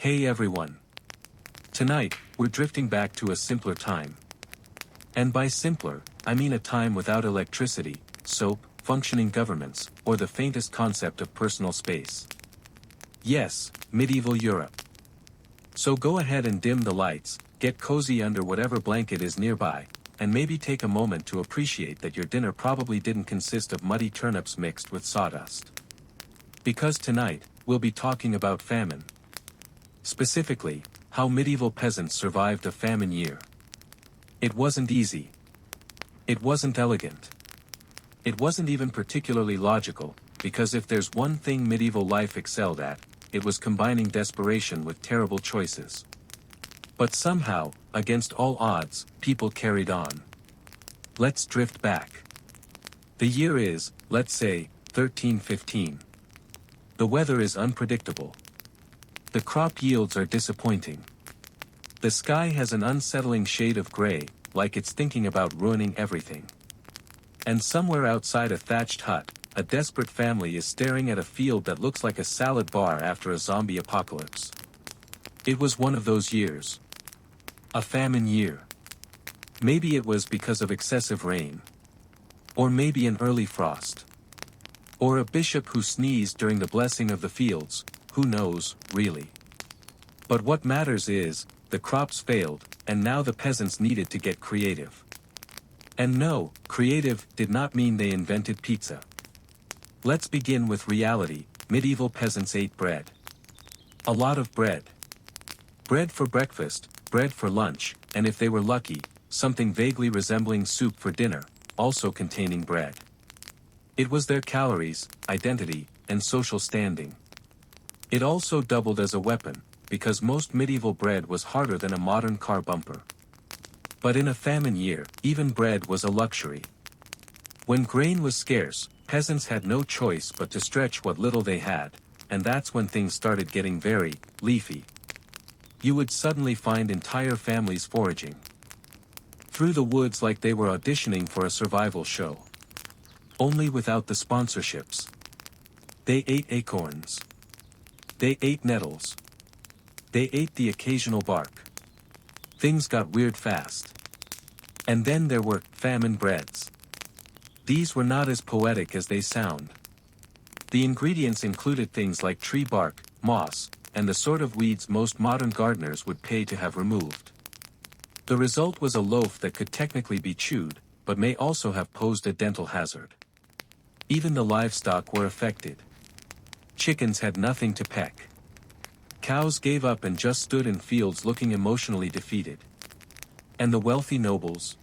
Hey everyone. Tonight, we're drifting back to a simpler time. And by simpler, I mean a time without electricity, soap, functioning governments, or the faintest concept of personal space. Yes, medieval Europe. So go ahead and dim the lights, get cozy under whatever blanket is nearby, and maybe take a moment to appreciate that your dinner probably didn't consist of muddy turnips mixed with sawdust. Because tonight, we'll be talking about famine. Specifically, how medieval peasants survived a famine year. It wasn't easy. It wasn't elegant. It wasn't even particularly logical, because if there's one thing medieval life excelled at, it was combining desperation with terrible choices. But somehow, against all odds, people carried on. Let's drift back. The year is, let's say, 1315. The weather is unpredictable. The crop yields are disappointing. The sky has an unsettling shade of gray, like it's thinking about ruining everything. And somewhere outside a thatched hut, a desperate family is staring at a field that looks like a salad bar after a zombie apocalypse. It was one of those years. A famine year. Maybe it was because of excessive rain. Or maybe an early frost. Or a bishop who sneezed during the blessing of the fields, who knows, really. But what matters is, the crops failed, and now the peasants needed to get creative. And no, creative did not mean they invented pizza. Let's begin with reality. Medieval peasants ate bread. A lot of bread. Bread for breakfast, bread for lunch, and if they were lucky, something vaguely resembling soup for dinner, also containing bread. It was their calories, identity, and social standing. It also doubled as a weapon, because most medieval bread was harder than a modern car bumper. But in a famine year, even bread was a luxury. When grain was scarce, peasants had no choice but to stretch what little they had, and that's when things started getting very leafy. You would suddenly find entire families foraging through the woods like they were auditioning for a survival show. Only without the sponsorships. They ate acorns. They ate nettles. They ate the occasional bark. Things got weird fast. And then there were famine breads. These were not as poetic as they sound. The ingredients included things like tree bark, moss, and the sort of weeds most modern gardeners would pay to have removed. The result was a loaf that could technically be chewed, but may also have posed a dental hazard. Even the livestock were affected. Chickens had nothing to peck. Cows gave up and just stood in fields looking emotionally defeated. And the wealthy nobles?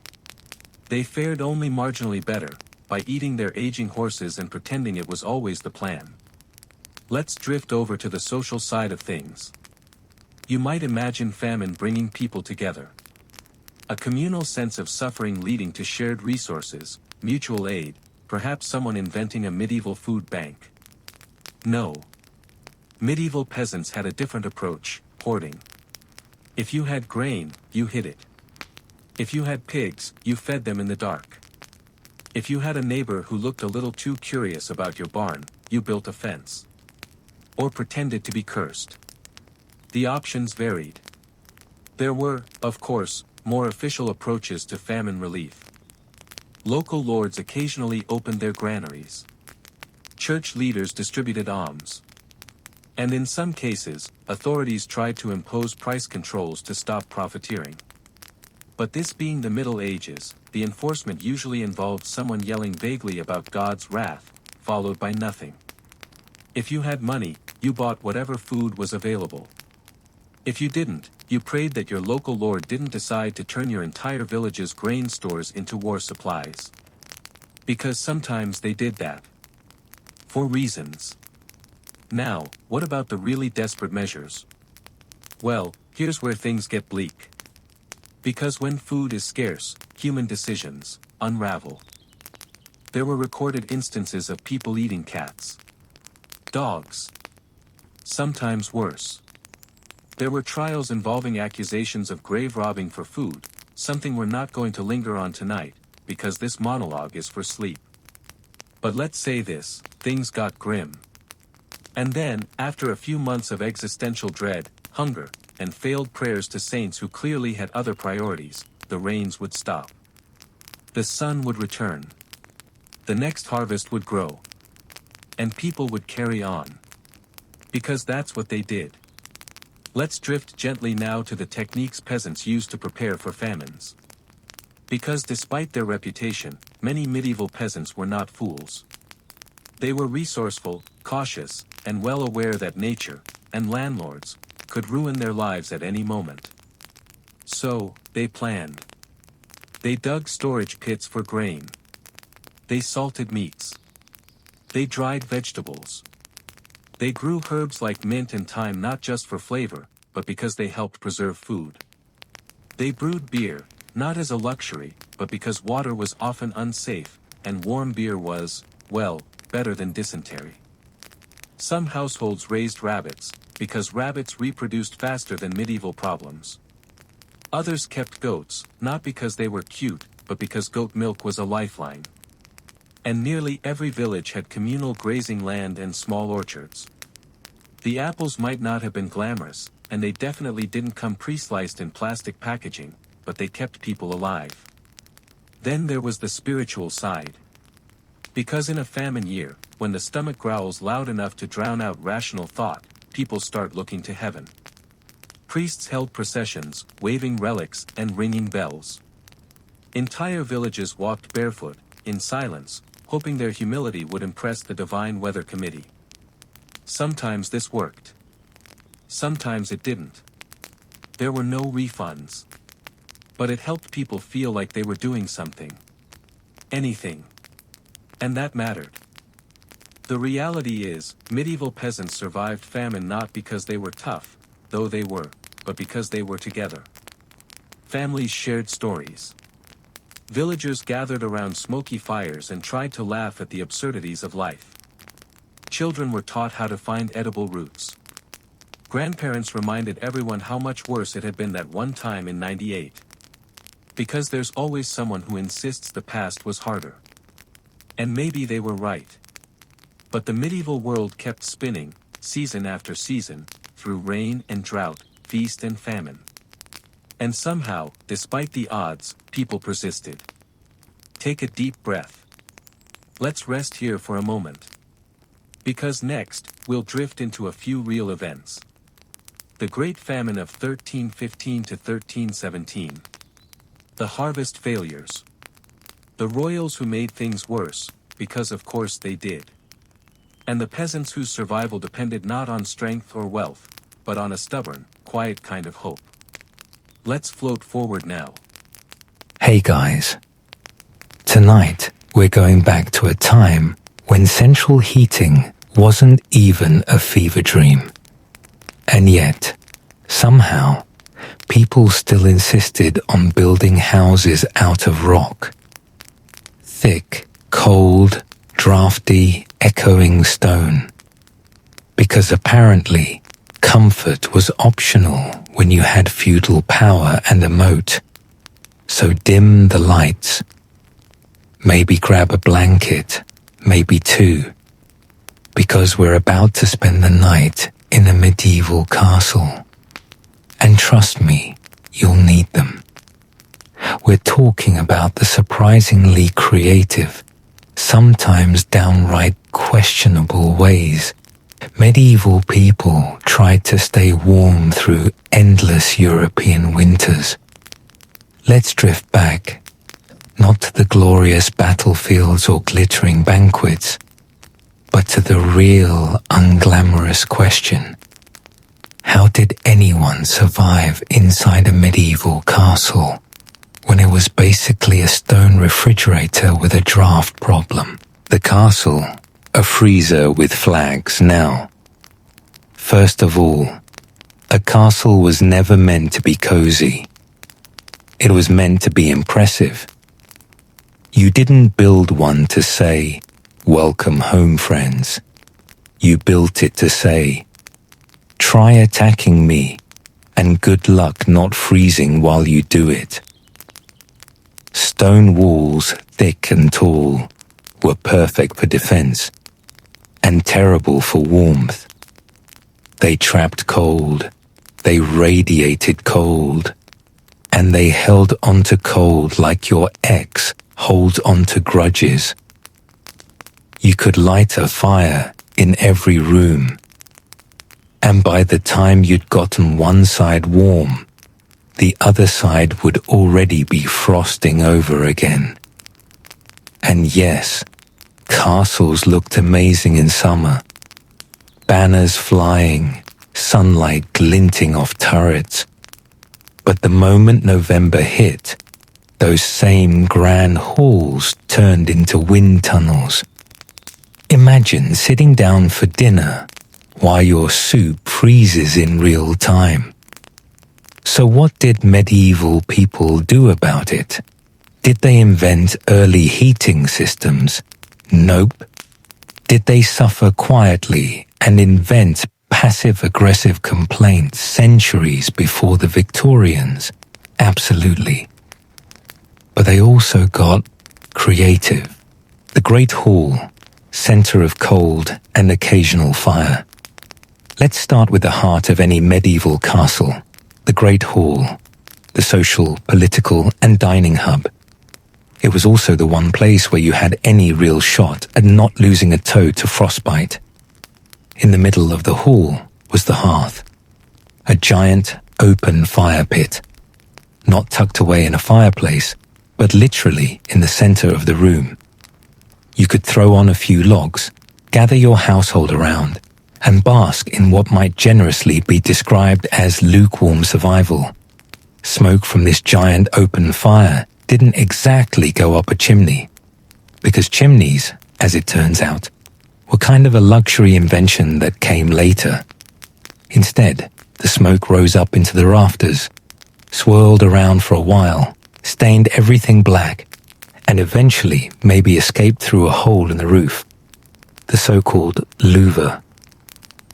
They fared only marginally better, by eating their aging horses and pretending it was always the plan. Let's drift over to the social side of things. You might imagine famine bringing people together. A communal sense of suffering leading to shared resources, mutual aid, perhaps someone inventing a medieval food bank. No. Medieval peasants had a different approach, hoarding. If you had grain, you hid it. If you had pigs, you fed them in the dark. If you had a neighbor who looked a little too curious about your barn, you built a fence. Or pretended to be cursed. The options varied. There were, of course, more official approaches to famine relief. Local lords occasionally opened their granaries. Church leaders distributed alms. And in some cases, authorities tried to impose price controls to stop profiteering. But this being the Middle Ages, the enforcement usually involved someone yelling vaguely about God's wrath, followed by nothing. If you had money, you bought whatever food was available. If you didn't, you prayed that your local lord didn't decide to turn your entire village's grain stores into war supplies. Because sometimes they did that. For reasons. Now, what about the really desperate measures? Well, here's where things get bleak. Because when food is scarce, human decisions unravel. There were recorded instances of people eating cats. Dogs. Sometimes worse. There were trials involving accusations of grave robbing for food, something we're not going to linger on tonight, because this monologue is for sleep. But let's say this, things got grim. And then, after a few months of existential dread, hunger, and failed prayers to saints who clearly had other priorities, the rains would stop. The sun would return. The next harvest would grow. And people would carry on. Because that's what they did. Let's drift gently now to the techniques peasants used to prepare for famines. Because despite their reputation, many medieval peasants were not fools. They were resourceful, cautious, and well aware that nature, and landlords, could ruin their lives at any moment. So, they planned. They dug storage pits for grain. They salted meats. They dried vegetables. They grew herbs like mint and thyme not just for flavor, but because they helped preserve food. They brewed beer, not as a luxury, but because water was often unsafe, and warm beer was, well, better than dysentery. Some households raised rabbits, because rabbits reproduced faster than medieval problems. Others kept goats, not because they were cute, but because goat milk was a lifeline. And nearly every village had communal grazing land and small orchards. The apples might not have been glamorous, and they definitely didn't come pre-sliced in plastic packaging, but they kept people alive. Then there was the spiritual side. Because in a famine year, when the stomach growls loud enough to drown out rational thought, people start looking to heaven. Priests held processions, waving relics and ringing bells. Entire villages walked barefoot, in silence, hoping their humility would impress the divine weather committee. Sometimes this worked. Sometimes it didn't. There were no refunds. But it helped people feel like they were doing something. Anything. And that mattered. The reality is, medieval peasants survived famine not because they were tough, though they were, but because they were together. Families shared stories. Villagers gathered around smoky fires and tried to laugh at the absurdities of life. Children were taught how to find edible roots. Grandparents reminded everyone how much worse it had been that one time in '98. Because there's always someone who insists the past was harder. And maybe they were right. But the medieval world kept spinning, season after season, through rain and drought, feast and famine. And somehow, despite the odds, people persisted. Take a deep breath. Let's rest here for a moment. Because next, we'll drift into a few real events. The Great Famine of 1315 to 1317. The harvest failures. The royals who made things worse, because of course they did. And the peasants whose survival depended not on strength or wealth, but on a stubborn, quiet kind of hope. Let's float forward now. Hey guys. Tonight, we're going back to a time when central heating wasn't even a fever dream. And yet, somehow, people still insisted on building houses out of rock. Thick, cold, drafty, echoing stone. Because apparently, comfort was optional when you had feudal power and a moat. So dim the lights. Maybe grab a blanket, maybe two. Because we're about to spend the night in a medieval castle. And trust me, you'll need them. We're talking about the surprisingly creative, sometimes downright questionable ways medieval people tried to stay warm through endless European winters. Let's drift back, not to the glorious battlefields or glittering banquets, but to the real, unglamorous question. How did anyone survive inside a medieval castle when it was basically a stone refrigerator with a draft problem? The castle, a freezer with flags now. First of all, a castle was never meant to be cozy. It was meant to be impressive. You didn't build one to say, "Welcome home, friends." You built it to say, "Try attacking me, and good luck not freezing while you do it." Stone walls, thick and tall, were perfect for defense, and terrible for warmth. They trapped cold, they radiated cold. And they held onto cold like your ex holds onto grudges. You could light a fire in every room. And by the time you'd gotten one side warm, the other side would already be frosting over again. And yes, castles looked amazing in summer. Banners flying, sunlight glinting off turrets. But the moment November hit, those same grand halls turned into wind tunnels. Imagine sitting down for dinner while your soup freezes in real time. So what did medieval people do about it? Did they invent early heating systems? Nope. Did they suffer quietly and invent passive-aggressive complaints centuries before the Victorians? Absolutely. But they also got creative. The Great Hall, center of cold and occasional fire. Let's start with the heart of any medieval castle, the Great Hall, the social, political, and dining hub. It was also the one place where you had any real shot at not losing a toe to frostbite. In the middle of the hall was the hearth, a giant open fire pit, not tucked away in a fireplace, but literally in the center of the room. You could throw on a few logs, gather your household around, and bask in what might generously be described as lukewarm survival. Smoke from this giant open fire didn't exactly go up a chimney, because chimneys, as it turns out, were kind of a luxury invention that came later. Instead, the smoke rose up into the rafters, swirled around for a while, stained everything black, and eventually maybe escaped through a hole in the roof, the so-called louver.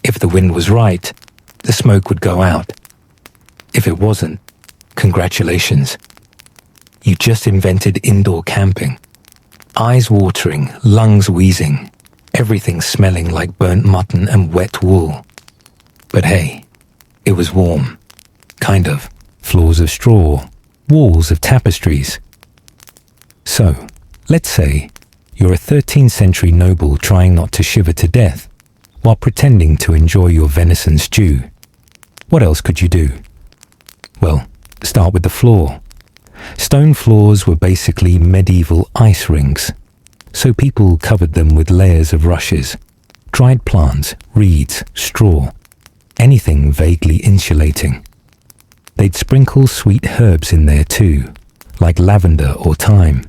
If the wind was right, the smoke would go out. If it wasn't, congratulations. You just invented indoor camping. Eyes watering, lungs wheezing, everything smelling like burnt mutton and wet wool. But hey, it was warm. Kind of. Floors of straw, walls of tapestries. So, let's say you're a 13th century noble trying not to shiver to death while pretending to enjoy your venison stew. What else could you do? Well, start with the floor. Stone floors were basically medieval ice rinks, so people covered them with layers of rushes, dried plants, reeds, straw, anything vaguely insulating. They'd sprinkle sweet herbs in there too, like lavender or thyme,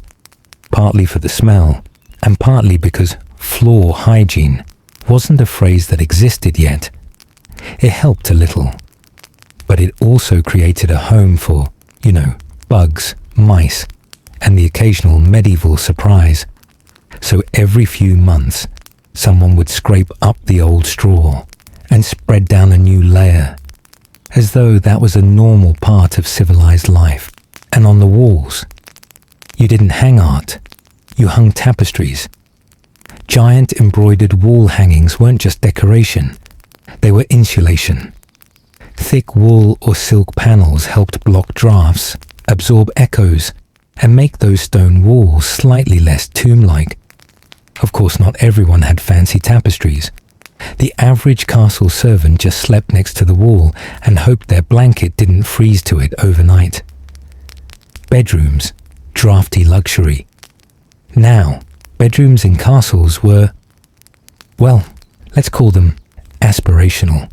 partly for the smell, and partly because floor hygiene wasn't a phrase that existed yet. It helped a little, but it also created a home for, bugs, mice, and the occasional medieval surprise. So every few months, someone would scrape up the old straw and spread down a new layer, as though that was a normal part of civilized life. And on the walls, you didn't hang art, you hung tapestries. Giant embroidered wall hangings weren't just decoration, they were insulation. Thick wool or silk panels helped block drafts, absorb echoes, and make those stone walls slightly less tomb-like. Of course, not everyone had fancy tapestries. The average castle servant just slept next to the wall and hoped their blanket didn't freeze to it overnight. Bedrooms, drafty luxury. Now, bedrooms in castles were, well, let's call them aspirational.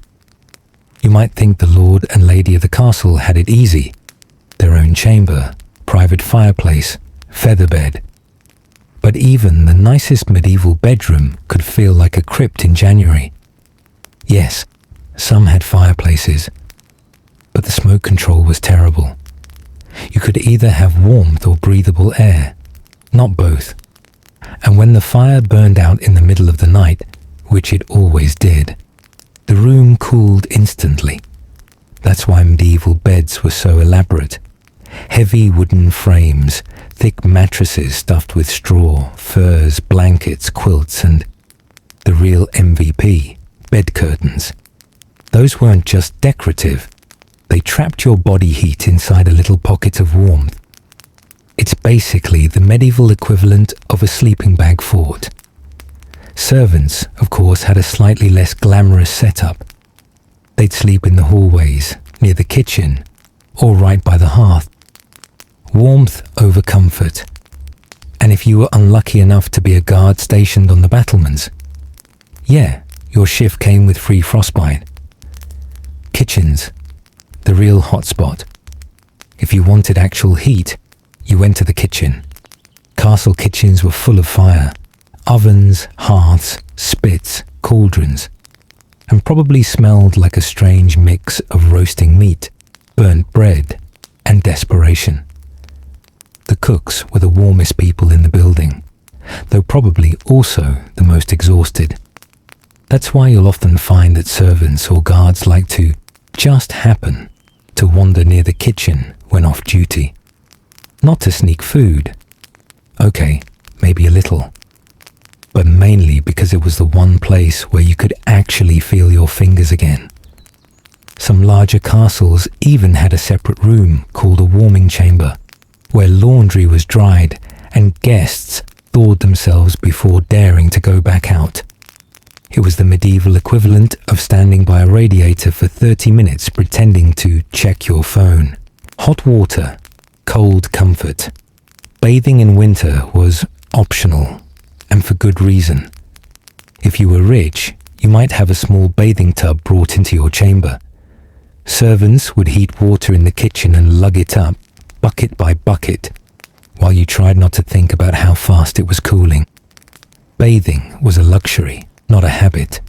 You might think the lord and lady of the castle had it easy. Their own chamber, private fireplace, featherbed. But even the nicest medieval bedroom could feel like a crypt in January. Yes, some had fireplaces, but the smoke control was terrible. You could either have warmth or breathable air, not both. And when the fire burned out in the middle of the night, which it always did, the room cooled instantly. That's why medieval beds were so elaborate. Heavy wooden frames, thick mattresses stuffed with straw, furs, blankets, quilts, and the real MVP, bed curtains. Those weren't just decorative, They trapped your body heat inside a little pocket of warmth. It's basically the medieval equivalent of a sleeping bag fort. Servants, of course, had a slightly less glamorous setup. They'd sleep in the hallways, near the kitchen, or right by the hearth. Warmth over comfort. And if you were unlucky enough to be a guard stationed on the battlements, yeah, your shift came with free frostbite. Kitchens, the real hotspot. If you wanted actual heat, you went to the kitchen. Castle kitchens were full of fire. Ovens, hearths, spits, cauldrons, and probably smelled like a strange mix of roasting meat, burnt bread, and desperation. The cooks were the warmest people in the building, though probably also the most exhausted. That's why you'll often find that servants or guards like to just happen to wander near the kitchen when off duty. Not to sneak food. Okay, maybe a little. But mainly because it was the one place where you could actually feel your fingers again. Some larger castles even had a separate room called a warming chamber, where laundry was dried and guests thawed themselves before daring to go back out. It was the medieval equivalent of standing by a radiator for 30 minutes pretending to check your phone. Hot water, cold comfort. Bathing in winter was optional, and for good reason. If you were rich, you might have a small bathing tub brought into your chamber. Servants would heat water in the kitchen and lug it up, bucket by bucket, while you tried not to think about how fast it was cooling. Bathing was a luxury, not a habit.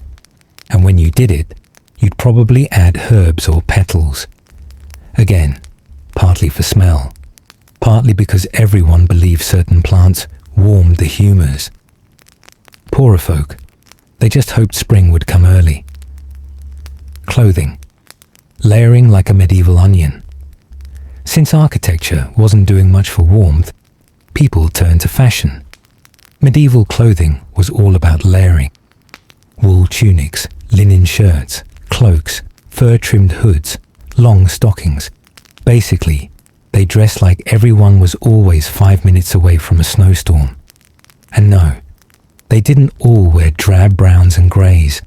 And when you did it, you'd probably add herbs or petals. Again, partly for smell, partly because everyone believed certain plants warmed the humours. Poorer folk, they just hoped spring would come early. Clothing, layering like a medieval onion. Since architecture wasn't doing much for warmth, people turned to fashion. Medieval clothing was all about layering. Wool tunics, linen shirts, cloaks, fur-trimmed hoods, long stockings. Basically, they dressed like everyone was always 5 minutes away from a snowstorm. And no, they didn't all wear drab browns and greys.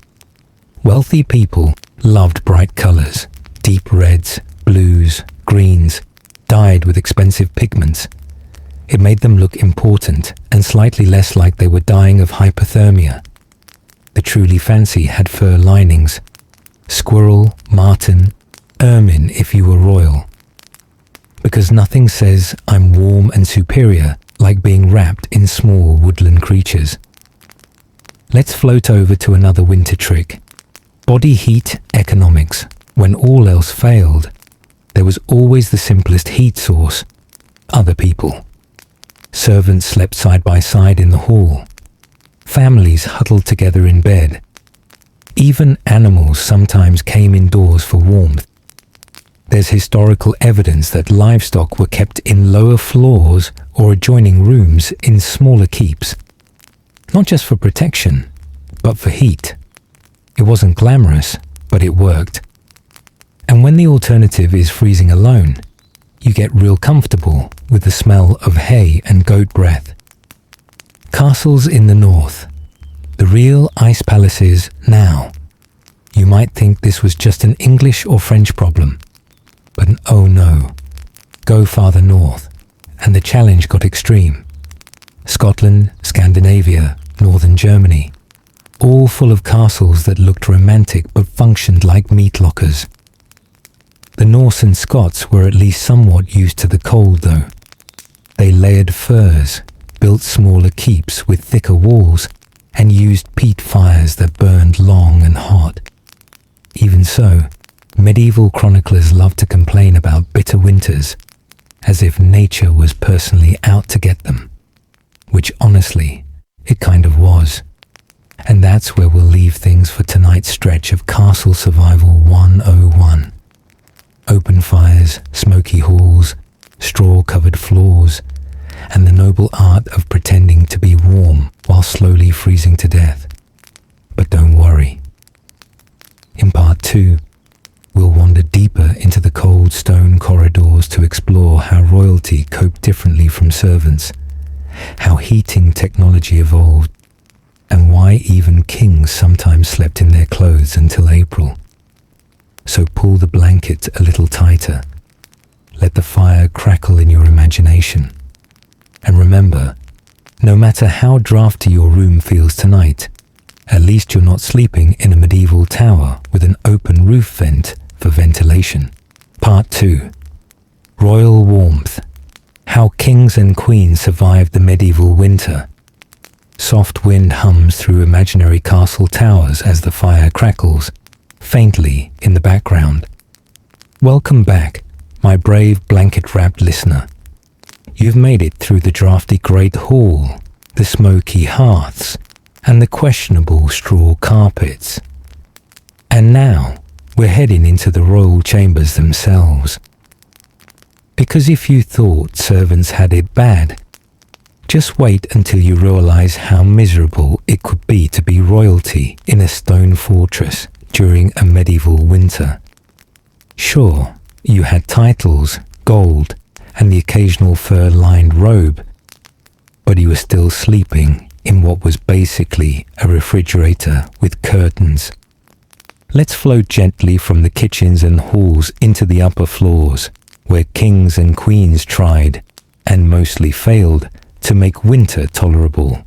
Wealthy people loved bright colours, deep reds, blues, greens, dyed with expensive pigments. It made them look important and slightly less like they were dying of hypothermia. The truly fancy had fur linings. Squirrel, marten, ermine if you were royal. Because nothing says I'm warm and superior like being wrapped in small woodland creatures. Let's float over to another winter trick. Body heat economics. When all else failed, there was always the simplest heat source: other people. Servants slept side by side in the hall. Families huddled together in bed. Even animals sometimes came indoors for warmth. There's historical evidence that livestock were kept in lower floors or adjoining rooms in smaller keeps. Not just for protection, but for heat. It wasn't glamorous, but it worked. And when the alternative is freezing alone, you get real comfortable with the smell of hay and goat breath. Castles in the north. The real ice palaces now. You might think this was just an English or French problem. But oh no. Go farther north, and the challenge got extreme. Scotland, Scandinavia, northern Germany. All full of castles that looked romantic but functioned like meat lockers. The Norse and Scots were at least somewhat used to the cold though. They layered furs, built smaller keeps with thicker walls, and used peat fires that burned long and hot. Even so, medieval chroniclers loved to complain about bitter winters, as if nature was personally out to get them. Which honestly, it kind of was. And that's where we'll leave things for tonight's stretch of Castle Survival 101. Open fires, smoky halls, straw-covered floors, and the noble art of pretending to be warm while slowly freezing to death. But don't worry. In part 2, we'll wander deeper into the cold royalty coped differently from servants, how heating technology evolved, and why even kings sometimes slept in their clothes until April. So pull the blanket a little tighter. Let the fire crackle in your imagination. And remember, no matter how drafty your room feels tonight, at least you're not sleeping in a medieval tower with an open roof vent for ventilation. Part 2. Royal Warmth. How kings and queens survived the medieval winter. Soft wind hums through imaginary castle towers as the fire crackles, faintly in the background. Welcome back, my brave blanket-wrapped listener. You've made it through the drafty great hall, the smoky hearths, and the questionable straw carpets. And now, we're heading into the royal chambers themselves. Because if you thought servants had it bad, just wait until you realize how miserable it could be to be royalty in a stone fortress during a medieval winter. Sure, you had titles, gold, and the occasional fur-lined robe, but you were still sleeping in what was basically a refrigerator with curtains. Let's float gently from the kitchens and halls into the upper floors, where kings and queens tried, and mostly failed, to make winter tolerable.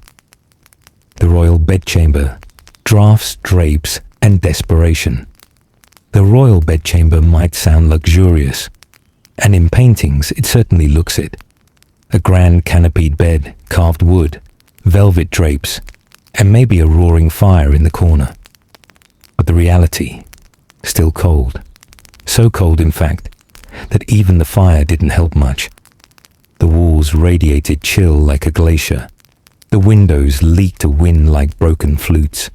The royal bedchamber, drafts, drapes, and desperation. The royal bedchamber might sound luxurious, and in paintings it certainly looks it. A grand canopied bed, carved wood, velvet drapes, and maybe a roaring fire in the corner. But the reality, still cold. So cold, in fact, that even the fire didn't help much. The walls radiated chill like a glacier. The windows leaked a wind like broken flutes.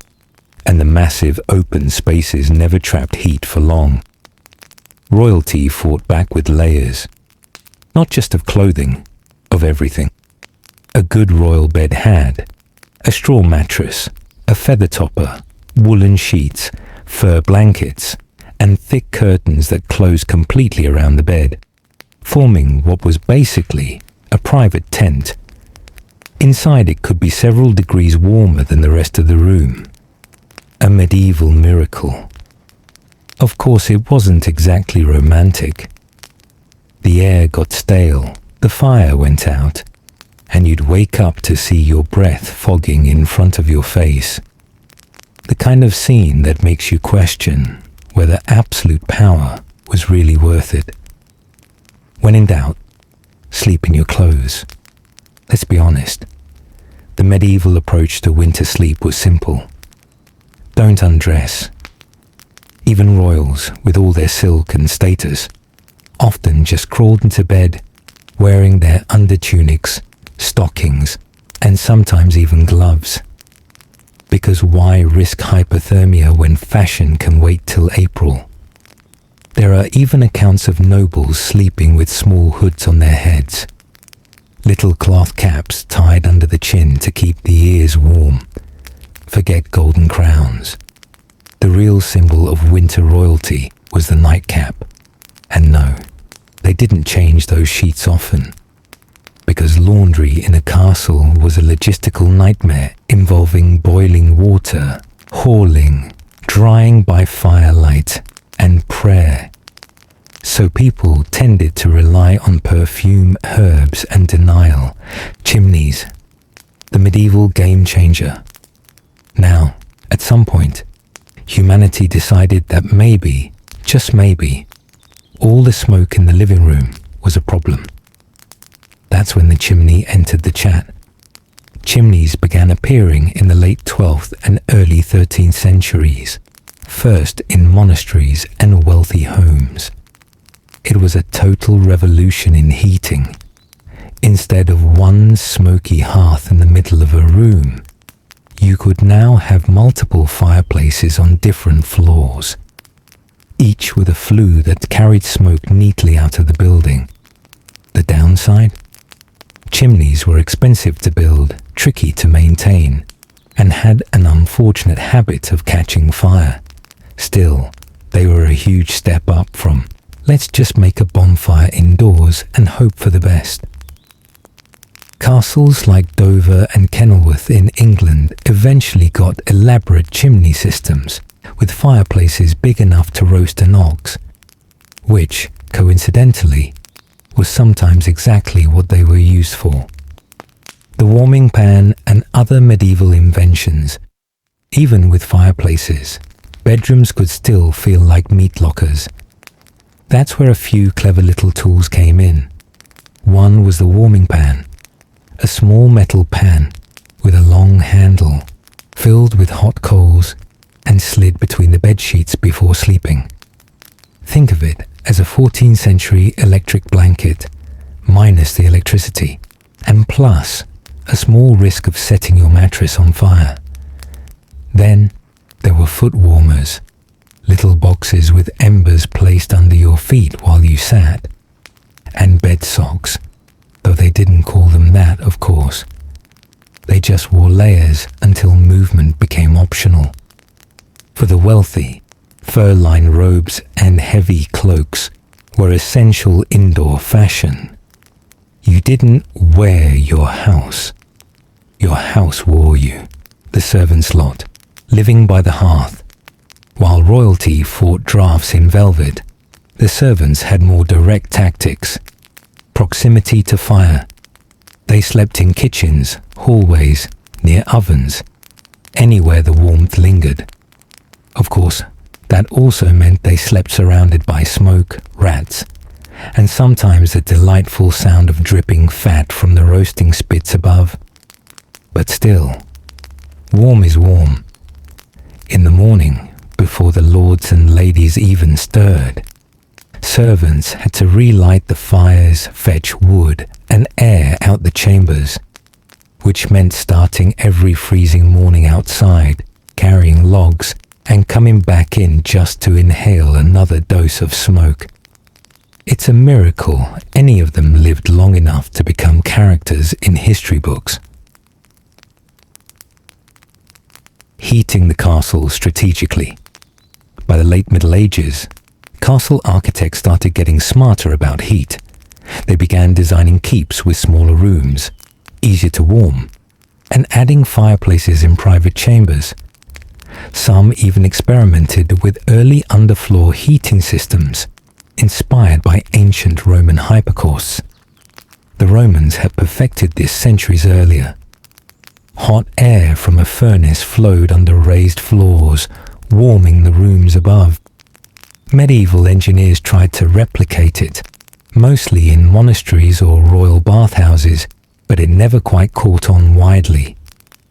And the massive open spaces never trapped heat for long. Royalty fought back with layers. Not just of clothing, of everything. A good royal bed had a straw mattress, a feather topper, woolen sheets, fur blankets, and thick curtains that closed completely around the bed, forming what was basically a private tent. Inside it could be several degrees warmer than the rest of the room. A medieval miracle. Of course, it wasn't exactly romantic. The air got stale, the fire went out, and you'd wake up to see your breath fogging in front of your face. The kind of scene that makes you question whether absolute power was really worth it. When in doubt, sleep in your clothes. Let's be honest. The medieval approach to winter sleep was simple. Don't undress. Even royals, with all their silk and status, often just crawled into bed, wearing their undertunics, stockings, and sometimes even gloves. Because why risk hypothermia when fashion can wait till April? There are even accounts of nobles sleeping with small hoods on their heads. Little cloth caps tied under the chin to keep the ears warm. Forget golden crowns. The real symbol of winter royalty was the nightcap. And no, they didn't change those sheets often. Because laundry in a castle was a logistical nightmare involving boiling water, hauling, drying by firelight, and prayer. So people tended to rely on perfume, herbs, and denial. Chimneys, the medieval game changer. Now, at some point, humanity decided that maybe, just maybe, all the smoke in the living room was a problem. That's when the chimney entered the chat. Chimneys began appearing in the late 12th and early 13th centuries, first in monasteries and wealthy homes. It was a total revolution in heating. Instead of one smoky hearth in the middle of a room, you could now have multiple fireplaces on different floors, each with a flue that carried smoke neatly out of the building. The downside? Chimneys were expensive to build, tricky to maintain, and had an unfortunate habit of catching fire. Still, they were a huge step up from let's just make a bonfire indoors and hope for the best. Castles like Dover and Kenilworth in England eventually got elaborate chimney systems with fireplaces big enough to roast an ox, which, coincidentally, was sometimes exactly what they were used for. The warming pan and other medieval inventions. Even with fireplaces, bedrooms could still feel like meat lockers. That's where a few clever little tools came in. One was the warming pan, a small metal pan with a long handle filled with hot coals and slid between the bed sheets before sleeping. Think of it as a 14th century electric blanket, minus the electricity, and plus a small risk of setting your mattress on fire. Then there were foot warmers, little boxes with embers placed under your feet while you sat, and bed socks, though they didn't call them that, of course. They just wore layers until movement became optional. For the wealthy, fur-lined robes and heavy cloaks were essential indoor fashion. You didn't wear your house wore you, the servant's lot, living by the hearth. While royalty fought drafts in velvet, the servants had more direct tactics. Proximity to fire. They slept in kitchens, hallways, near ovens, anywhere the warmth lingered. Of course, that also meant they slept surrounded by smoke, rats, and sometimes the delightful sound of dripping fat from the roasting spits above. But still, warm is warm. In the morning, before the lords and ladies even stirred, servants had to relight the fires, fetch wood, and air out the chambers, which meant starting every freezing morning outside, carrying logs, and coming back in just to inhale another dose of smoke. It's a miracle any of them lived long enough to become characters in history books. Heating the castle strategically. By the late Middle Ages, castle architects started getting smarter about heat. They began designing keeps with smaller rooms, easier to warm, and adding fireplaces in private chambers. Some even experimented with early underfloor heating systems, inspired by ancient Roman hypocausts. The Romans had perfected this centuries earlier. Hot air from a furnace flowed under raised floors, warming the rooms above. Medieval engineers tried to replicate it, mostly in monasteries or royal bathhouses, but it never quite caught on widely.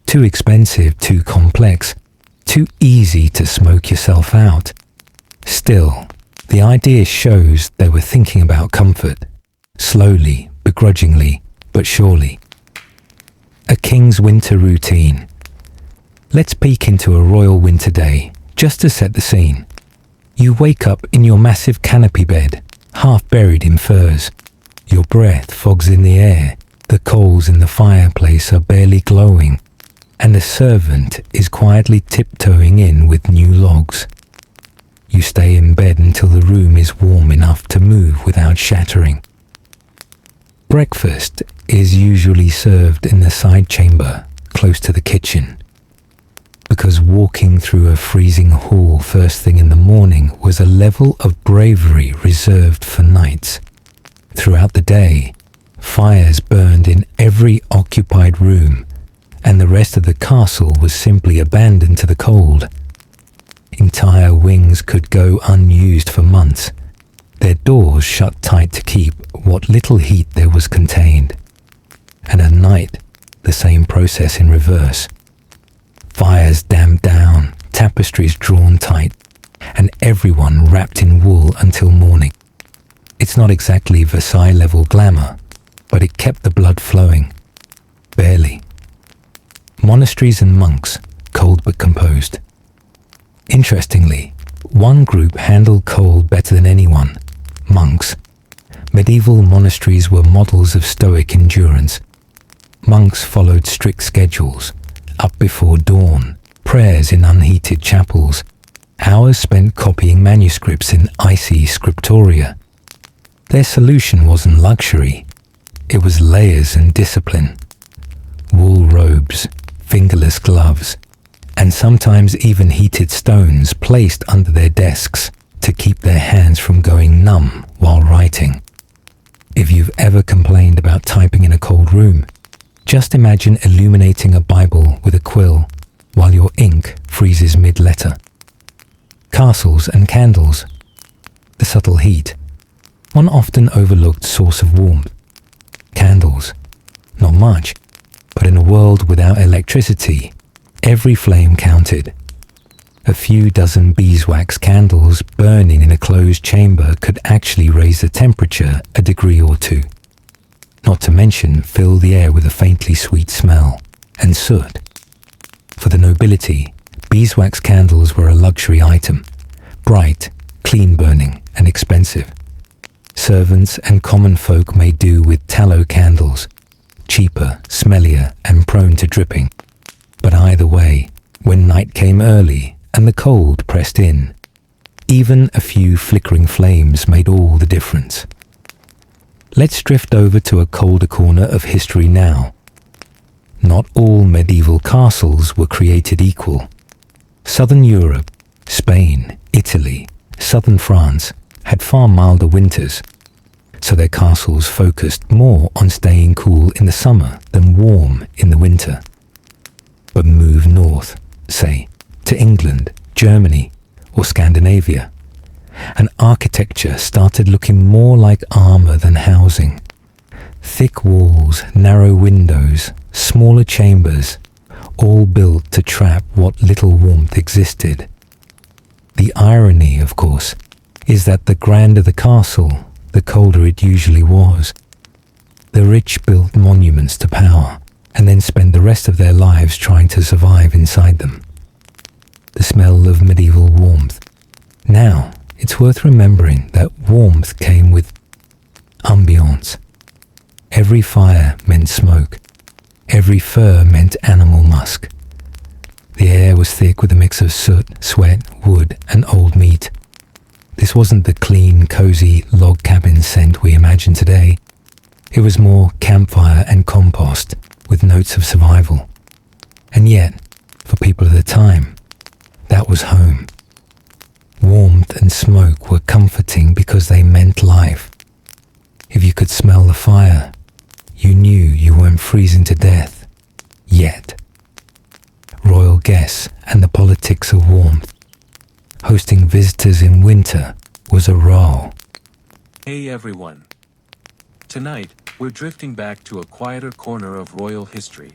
Too expensive, too complex, too easy to smoke yourself out. Still, the idea shows they were thinking about comfort, slowly, begrudgingly, but surely. A king's winter routine. Let's peek into a royal winter day, just to set the scene. You wake up in your massive canopy bed, half buried in furs. Your breath fogs in the air, the coals in the fireplace are barely glowing, and a servant is quietly tiptoeing in with new logs. You stay in bed until the room is warm enough to move without shattering. Breakfast is usually served in the side chamber, close to the kitchen, because walking through a freezing hall first thing in the morning was a level of bravery reserved for knights. Throughout the day, fires burned in every occupied room, and the rest of the castle was simply abandoned to the cold. Entire wings could go unused for months, their doors shut tight to keep what little heat there was contained. And at night, the same process in reverse. Fires dammed down, tapestries drawn tight, and everyone wrapped in wool until morning. It's not exactly Versailles-level glamour, but it kept the blood flowing. Barely. Monasteries and monks, cold but composed. Interestingly, one group handled cold better than anyone: monks. Medieval monasteries were models of stoic endurance. Monks followed strict schedules, up before dawn, prayers in unheated chapels, hours spent copying manuscripts in icy scriptoria, Their solution wasn't luxury, it was layers and discipline. Wool robes, fingerless gloves, and sometimes even heated stones placed under their desks to keep their hands from going numb while writing. If you've ever complained about typing in a cold room, just imagine illuminating a Bible with a quill while your ink freezes mid-letter. Castles and candles, the subtle heat, one often overlooked source of warmth. Candles, not much, but in a world without electricity, every flame counted. A few dozen beeswax candles burning in a closed chamber could actually raise the temperature a degree or two. Not to mention fill the air with a faintly sweet smell, and soot. For the nobility, beeswax candles were a luxury item, bright, clean burning, and expensive. Servants and common folk may do with tallow candles, cheaper, smellier, and prone to dripping. But either way, when night came early and the cold pressed in, even a few flickering flames made all the difference. Let's drift over to a colder corner of history now. Not all medieval castles were created equal. Southern Europe, Spain, Italy, southern France had far milder winters, so their castles focused more on staying cool in the summer than warm in the winter. But move north, say, to England, Germany, or Scandinavia, and architecture started looking more like armor than housing. Thick walls, narrow windows, smaller chambers, all built to trap what little warmth existed. The irony, of course, is that the grander the castle, the colder it usually was. The rich built monuments to power and then spend the rest of their lives trying to survive inside them. The smell of medieval warmth. Now, it's worth remembering that warmth came with ambiance. Every fire meant smoke. Every fur meant animal musk. The air was thick with a mix of soot, sweat, wood, and old meat. This wasn't the clean, cozy log cabin scent we imagine today. It was more campfire and compost, with notes of survival. And yet, for people of the time, that was home. Warmth and smoke were comforting because they meant life. If you could smell the fire, you knew you weren't freezing to death. Yet. Royal guests and the politics of warmth. Hosting visitors in winter was a roll. Hey everyone. Tonight, we're drifting back to a quieter corner of royal history.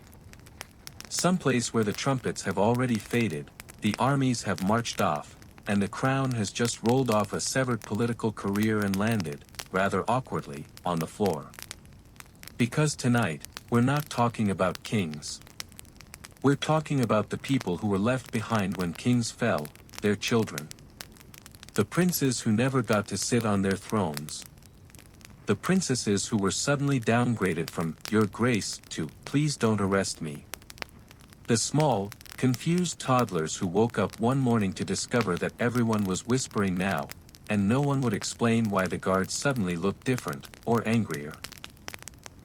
Someplace where the trumpets have already faded, the armies have marched off, and the crown has just rolled off a severed political career and landed, rather awkwardly, on the floor. Because tonight, we're not talking about kings. We're talking about the people who were left behind when kings fell, their children. The princes who never got to sit on their thrones. The princesses who were suddenly downgraded from "Your Grace" to "Please don't arrest me." The small, confused toddlers who woke up one morning to discover that everyone was whispering now, and no one would explain why the guards suddenly looked different, or angrier.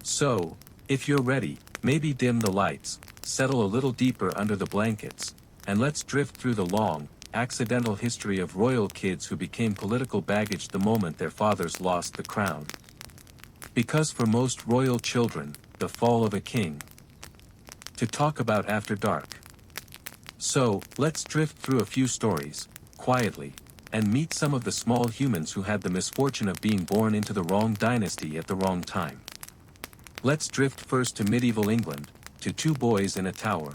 So, if you're ready, maybe dim the lights, settle a little deeper under the blankets, and let's drift through the long, accidental history of royal kids who became political baggage the moment their fathers lost the crown. Because for most royal children, the fall of a king. To talk about after dark. So, let's drift through a few stories, quietly, and meet some of the small humans who had the misfortune of being born into the wrong dynasty at the wrong time. Let's drift first to medieval England, to two boys in a tower.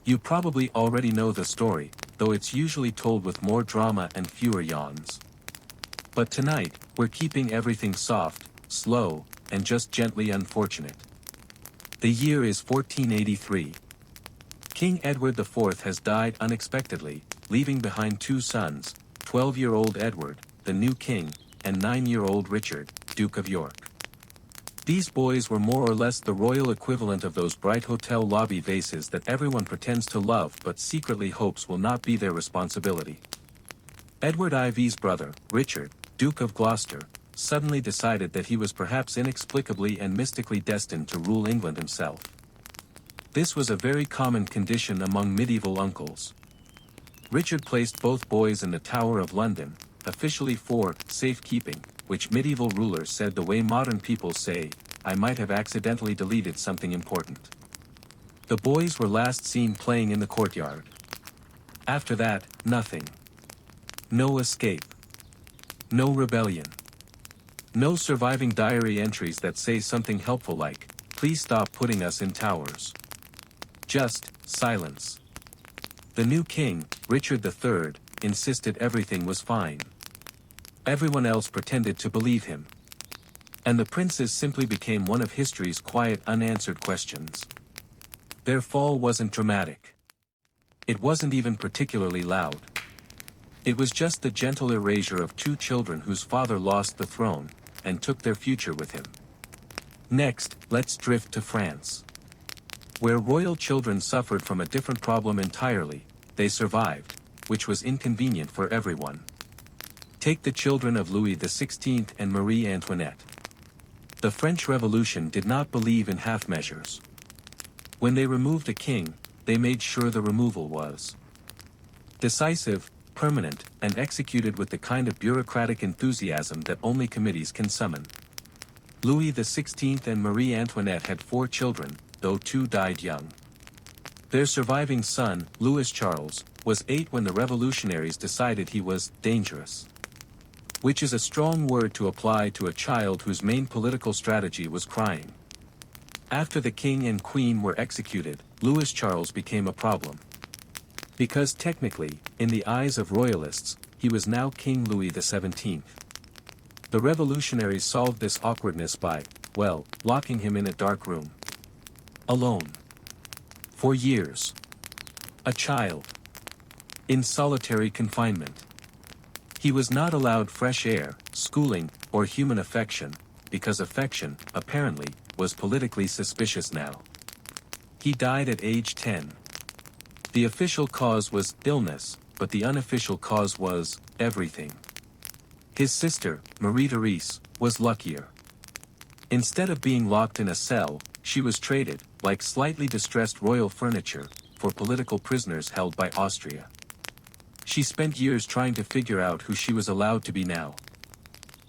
You probably already know the story, though it's usually told with more drama and fewer yawns. But tonight, we're keeping everything soft, slow, and just gently unfortunate. The year is 1483. King Edward IV has died unexpectedly, leaving behind two sons, 12-year-old Edward, the new king, and 9-year-old Richard, Duke of York. These boys were more or less the royal equivalent of those bright hotel lobby vases that everyone pretends to love but secretly hopes will not be their responsibility. Edward IV's brother, Richard, Duke of Gloucester, suddenly decided that he was perhaps inexplicably and mystically destined to rule England himself. This was a very common condition among medieval uncles. Richard placed both boys in the Tower of London, officially for safekeeping, which medieval rulers said the way modern people say, "I might have accidentally deleted something important." The boys were last seen playing in the courtyard. After that, nothing. No escape. No rebellion. No surviving diary entries that say something helpful like, "Please stop putting us in towers." Just silence. The new king, Richard III, insisted everything was fine. Everyone else pretended to believe him. And the princes simply became one of history's quiet unanswered questions. Their fall wasn't dramatic. It wasn't even particularly loud. It was just the gentle erasure of two children whose father lost the throne, and took their future with him. Next, let's drift to France. Where royal children suffered from a different problem entirely, they survived, which was inconvenient for everyone. Take the children of Louis XVI and Marie Antoinette. The French Revolution did not believe in half measures. When they removed a king, they made sure the removal was decisive, permanent, and executed with the kind of bureaucratic enthusiasm that only committees can summon. Louis XVI and Marie Antoinette had 4 children, though 2 died young. Their surviving son, Louis Charles, was 8 when the revolutionaries decided he was dangerous. Which is a strong word to apply to a child whose main political strategy was crying. After the king and queen were executed, Louis Charles became a problem. Because technically, in the eyes of royalists, he was now King Louis XVII. The revolutionaries solved this awkwardness by, well, locking him in a dark room. Alone. For years. A child. In solitary confinement. He was not allowed fresh air, schooling, or human affection, because affection, apparently, was politically suspicious now. He died at age 10. The official cause was illness, but the unofficial cause was everything. His sister, Marie-Therese, was luckier. Instead of being locked in a cell, she was traded, like slightly distressed royal furniture, for political prisoners held by Austria. She spent years trying to figure out who she was allowed to be now.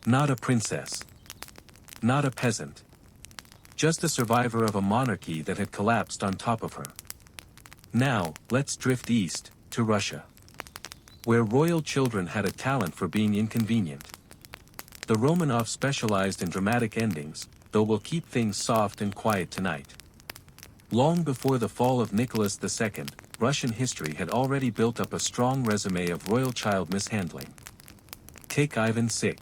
Not a princess. Not a peasant. Just a survivor of a monarchy that had collapsed on top of her. Now, let's drift east, to Russia. Where royal children had a talent for being inconvenient. The Romanovs specialized in dramatic endings, though we'll keep things soft and quiet tonight. Long before the fall of Nicholas II, Russian history had already built up a strong resume of royal child mishandling. Take Ivan VI.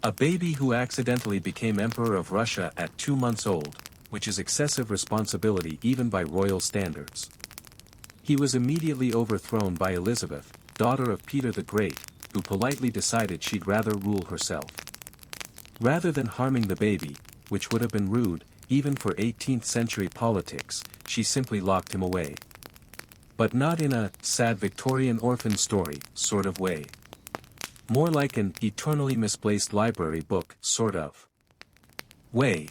A baby who accidentally became Emperor of Russia at 2 months old, which is excessive responsibility even by royal standards. He was immediately overthrown by Elizabeth, daughter of Peter the Great, who politely decided she'd rather rule herself. Rather than harming the baby, which would have been rude, even for 18th century politics, she simply locked him away. But not in a sad Victorian orphan story sort of way. More like an eternally misplaced library book sort of way.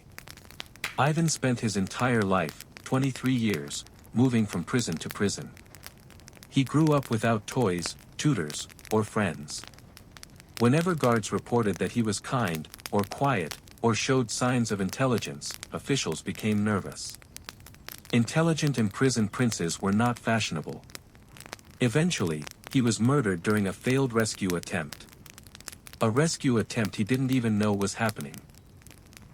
Ivan spent his entire life, 23 years, moving from prison to prison. He grew up without toys, tutors, or friends. Whenever guards reported that he was kind, or quiet, or showed signs of intelligence, officials became nervous. Intelligent imprisoned princes were not fashionable. Eventually, he was murdered during a failed rescue attempt. A rescue attempt he didn't even know was happening.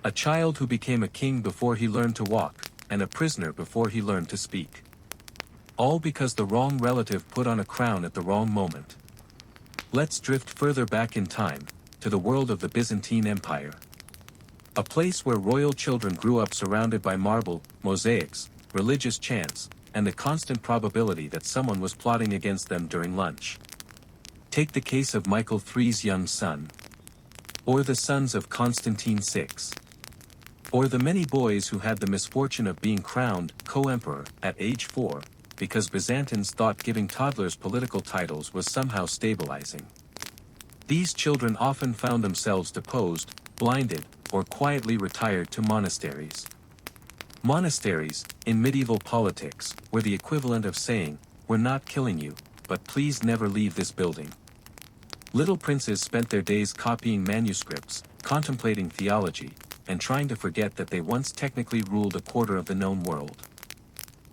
A child who became a king before he learned to walk, and a prisoner before he learned to speak. All because the wrong relative put on a crown at the wrong moment. Let's drift further back in time, to the world of the Byzantine Empire. A place where royal children grew up surrounded by marble, mosaics, religious chants, and the constant probability that someone was plotting against them during lunch. Take the case of Michael III's young son. Or the sons of Constantine VI. Or the many boys who had the misfortune of being crowned co-emperor at age 4, because Byzantines thought giving toddlers political titles was somehow stabilizing. These children often found themselves deposed, blinded, or quietly retired to monasteries. Monasteries, in medieval politics, were the equivalent of saying, "We're not killing you, but please never leave this building." Little princes spent their days copying manuscripts, contemplating theology, and trying to forget that they once technically ruled a quarter of the known world.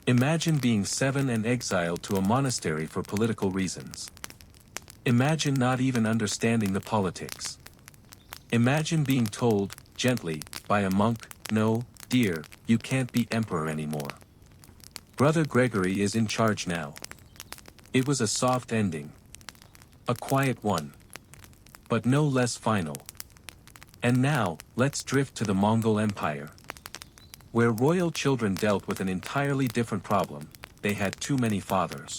Imagine being 7 and exiled to a monastery for political reasons. Imagine not even understanding the politics. Imagine being told, gently, by a monk, "No, dear, you can't be emperor anymore. Brother Gregory is in charge now." It was a soft ending. A quiet one. But no less final. And now, let's drift to the Mongol Empire. Where royal children dealt with an entirely different problem: they had too many fathers.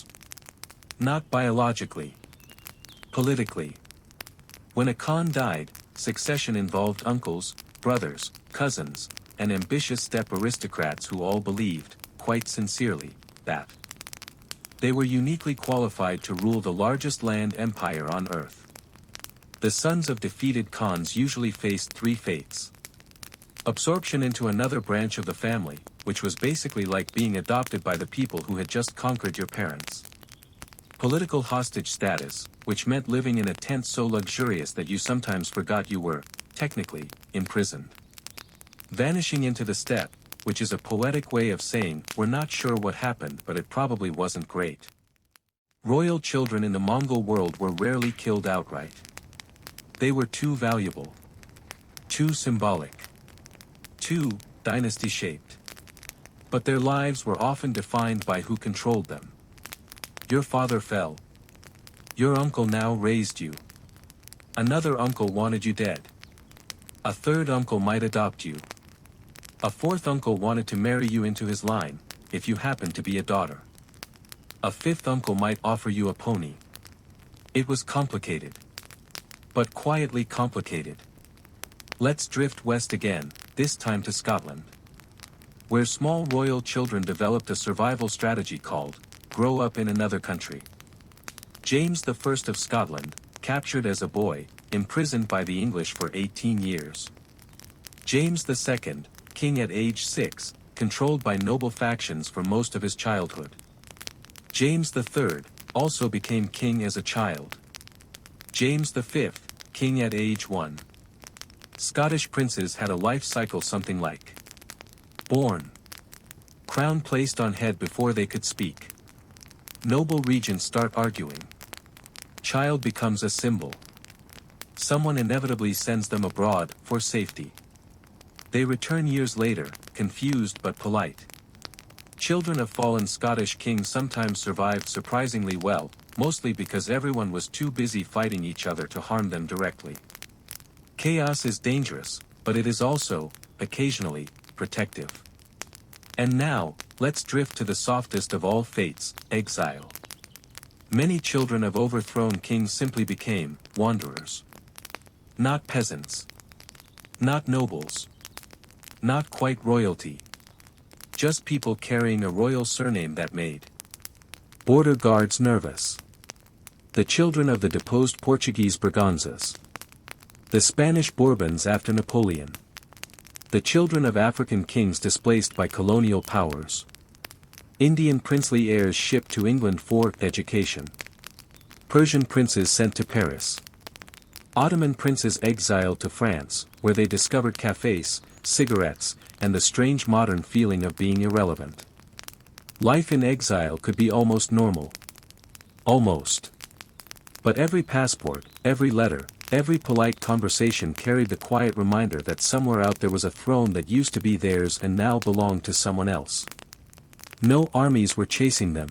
Not biologically. Politically. When a Khan died, succession involved uncles, brothers, cousins, and ambitious steppe aristocrats who all believed, quite sincerely, that they were uniquely qualified to rule the largest land empire on earth. The sons of defeated Khans usually faced 3 fates. Absorption into another branch of the family, which was basically like being adopted by the people who had just conquered your parents. Political hostage status, which meant living in a tent so luxurious that you sometimes forgot you were, technically, imprisoned. Vanishing into the steppe, which is a poetic way of saying, "We're not sure what happened, but it probably wasn't great." Royal children in the Mongol world were rarely killed outright. They were too valuable. Too symbolic. Too dynasty-shaped. But their lives were often defined by who controlled them. Your father fell. Your uncle now raised you. Another uncle wanted you dead. A third uncle might adopt you. A fourth uncle wanted to marry you into his line, if you happened to be a daughter. A fifth uncle might offer you a pony. It was complicated. But quietly complicated. Let's drift west again, this time to Scotland. Where small royal children developed a survival strategy called, "grow up in another country." James I of Scotland, captured as a boy, imprisoned by the English for 18 years. James II, king at age 6, controlled by noble factions for most of his childhood. James III, also became king as a child. James V, king at age 1. Scottish princes had a life cycle something like: born. Crown placed on head before they could speak. Noble regents start arguing. Child becomes a symbol. Someone inevitably sends them abroad, for safety. They return years later, confused but polite. Children of fallen Scottish kings sometimes survived surprisingly well, mostly because everyone was too busy fighting each other to harm them directly. Chaos is dangerous, but it is also, occasionally, protective. And now, let's drift to the softest of all fates, exile. Many children of overthrown kings simply became wanderers. Not peasants. Not nobles. Not quite royalty. Just people carrying a royal surname that made border guards nervous. The children of the deposed Portuguese Braganzas. The Spanish Bourbons after Napoleon. The children of African kings displaced by colonial powers. Indian princely heirs shipped to England for education. Persian princes sent to Paris. Ottoman princes exiled to France, where they discovered cafes, cigarettes, and the strange modern feeling of being irrelevant. Life in exile could be almost normal. Almost. But every passport, every letter, every polite conversation carried the quiet reminder that somewhere out there was a throne that used to be theirs and now belonged to someone else. No armies were chasing them.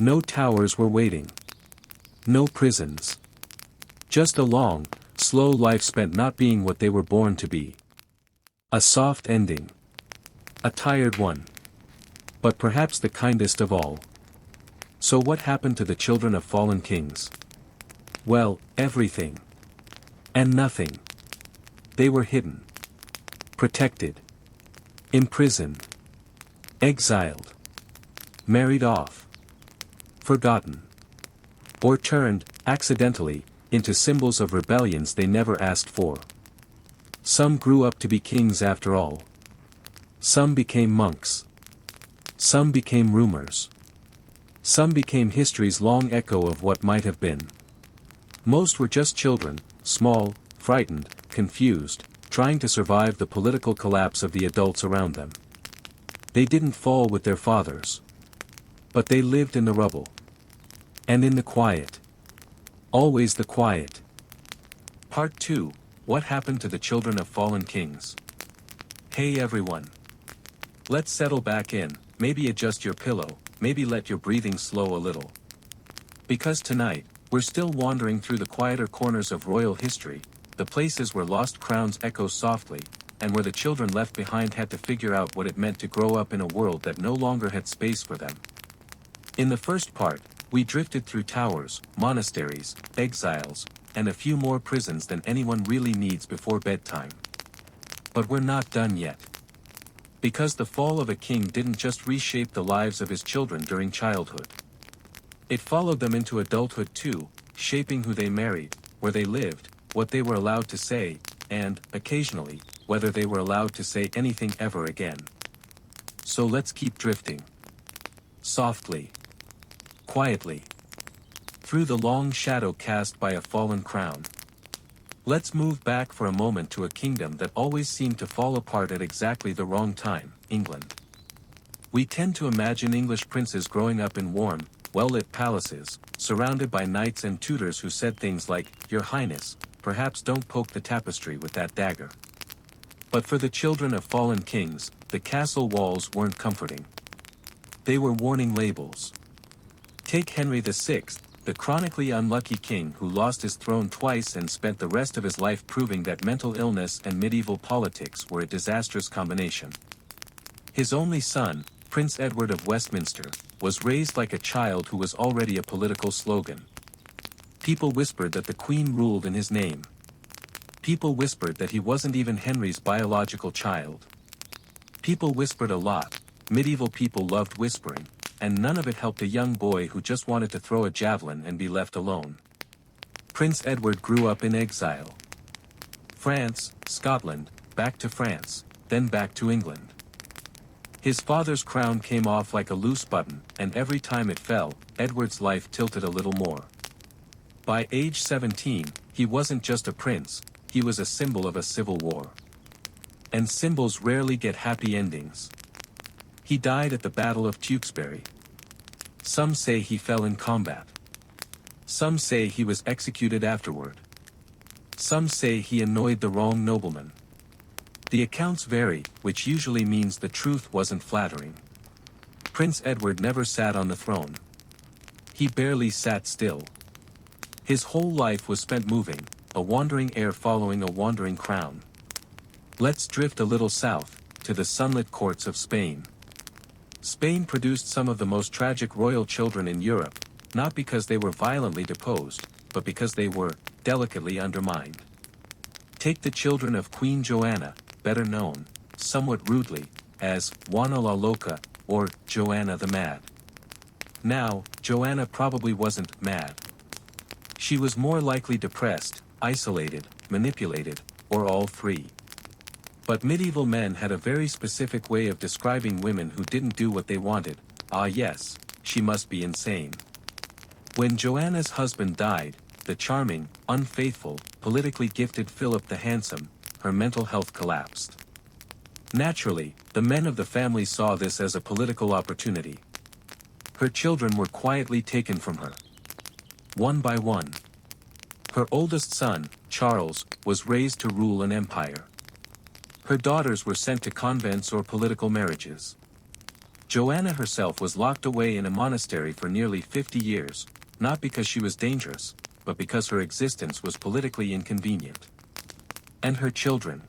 No towers were waiting. No prisons. Just a long, slow life spent not being what they were born to be. A soft ending. A tired one. But perhaps the kindest of all. So what happened to the children of fallen kings? Well, everything. And nothing. They were hidden. Protected. Imprisoned. Exiled. Married off. Forgotten. Or turned, accidentally, into symbols of rebellions they never asked for. Some grew up to be kings after all. Some became monks. Some became rumors. Some became history's long echo of what might have been. Most were just children, small, frightened, confused, trying to survive the political collapse of the adults around them. They didn't fall with their fathers. But they lived in the rubble. And in the quiet. Always the quiet. Part 2. What happened to the children of fallen kings? Hey everyone. Let's settle back in, maybe adjust your pillow, maybe let your breathing slow a little. Because tonight, we're still wandering through the quieter corners of royal history, the places where lost crowns echo softly, and where the children left behind had to figure out what it meant to grow up in a world that no longer had space for them. In the first part, we drifted through towers, monasteries, exiles, and a few more prisons than anyone really needs before bedtime. But we're not done yet. Because the fall of a king didn't just reshape the lives of his children during childhood. It followed them into adulthood too, shaping who they married, where they lived, what they were allowed to say, and, occasionally, whether they were allowed to say anything ever again. So let's keep drifting. Softly. Quietly. Through the long shadow cast by a fallen crown. Let's move back for a moment to a kingdom that always seemed to fall apart at exactly the wrong time, England. We tend to imagine English princes growing up in warm, well-lit palaces, surrounded by knights and tutors who said things like, "Your Highness, perhaps don't poke the tapestry with that dagger." But for the children of fallen kings, the castle walls weren't comforting. They were warning labels. Take Henry VI, the chronically unlucky king who lost his throne twice and spent the rest of his life proving that mental illness and medieval politics were a disastrous combination. His only son, Prince Edward of Westminster, was raised like a child who was already a political slogan. People whispered that the Queen ruled in his name. People whispered that he wasn't even Henry's biological child. People whispered a lot, medieval people loved whispering, and none of it helped a young boy who just wanted to throw a javelin and be left alone. Prince Edward grew up in exile. France, Scotland, back to France, then back to England. His father's crown came off like a loose button, and every time it fell, Edward's life tilted a little more. By age 17, he wasn't just a prince, he was a symbol of a civil war. And symbols rarely get happy endings. He died at the Battle of Tewkesbury. Some say he fell in combat. Some say he was executed afterward. Some say he annoyed the wrong nobleman. The accounts vary, which usually means the truth wasn't flattering. Prince Edward never sat on the throne. He barely sat still. His whole life was spent moving, a wandering heir following a wandering crown. Let's drift a little south, to the sunlit courts of Spain. Spain produced some of the most tragic royal children in Europe, not because they were violently deposed, but because they were delicately undermined. Take the children of Queen Joanna, better known, somewhat rudely, as Juana la Loca, or Joanna the Mad. Now, Joanna probably wasn't mad. She was more likely depressed, isolated, manipulated, or all three. But medieval men had a very specific way of describing women who didn't do what they wanted. Ah yes, she must be insane. When Joanna's husband died, the charming, unfaithful, politically gifted Philip the Handsome, her mental health collapsed. Naturally, the men of the family saw this as a political opportunity. Her children were quietly taken from her. One by one. Her oldest son, Charles, was raised to rule an empire. Her daughters were sent to convents or political marriages. Joanna herself was locked away in a monastery for nearly 50 years, not because she was dangerous, but because her existence was politically inconvenient. And her children?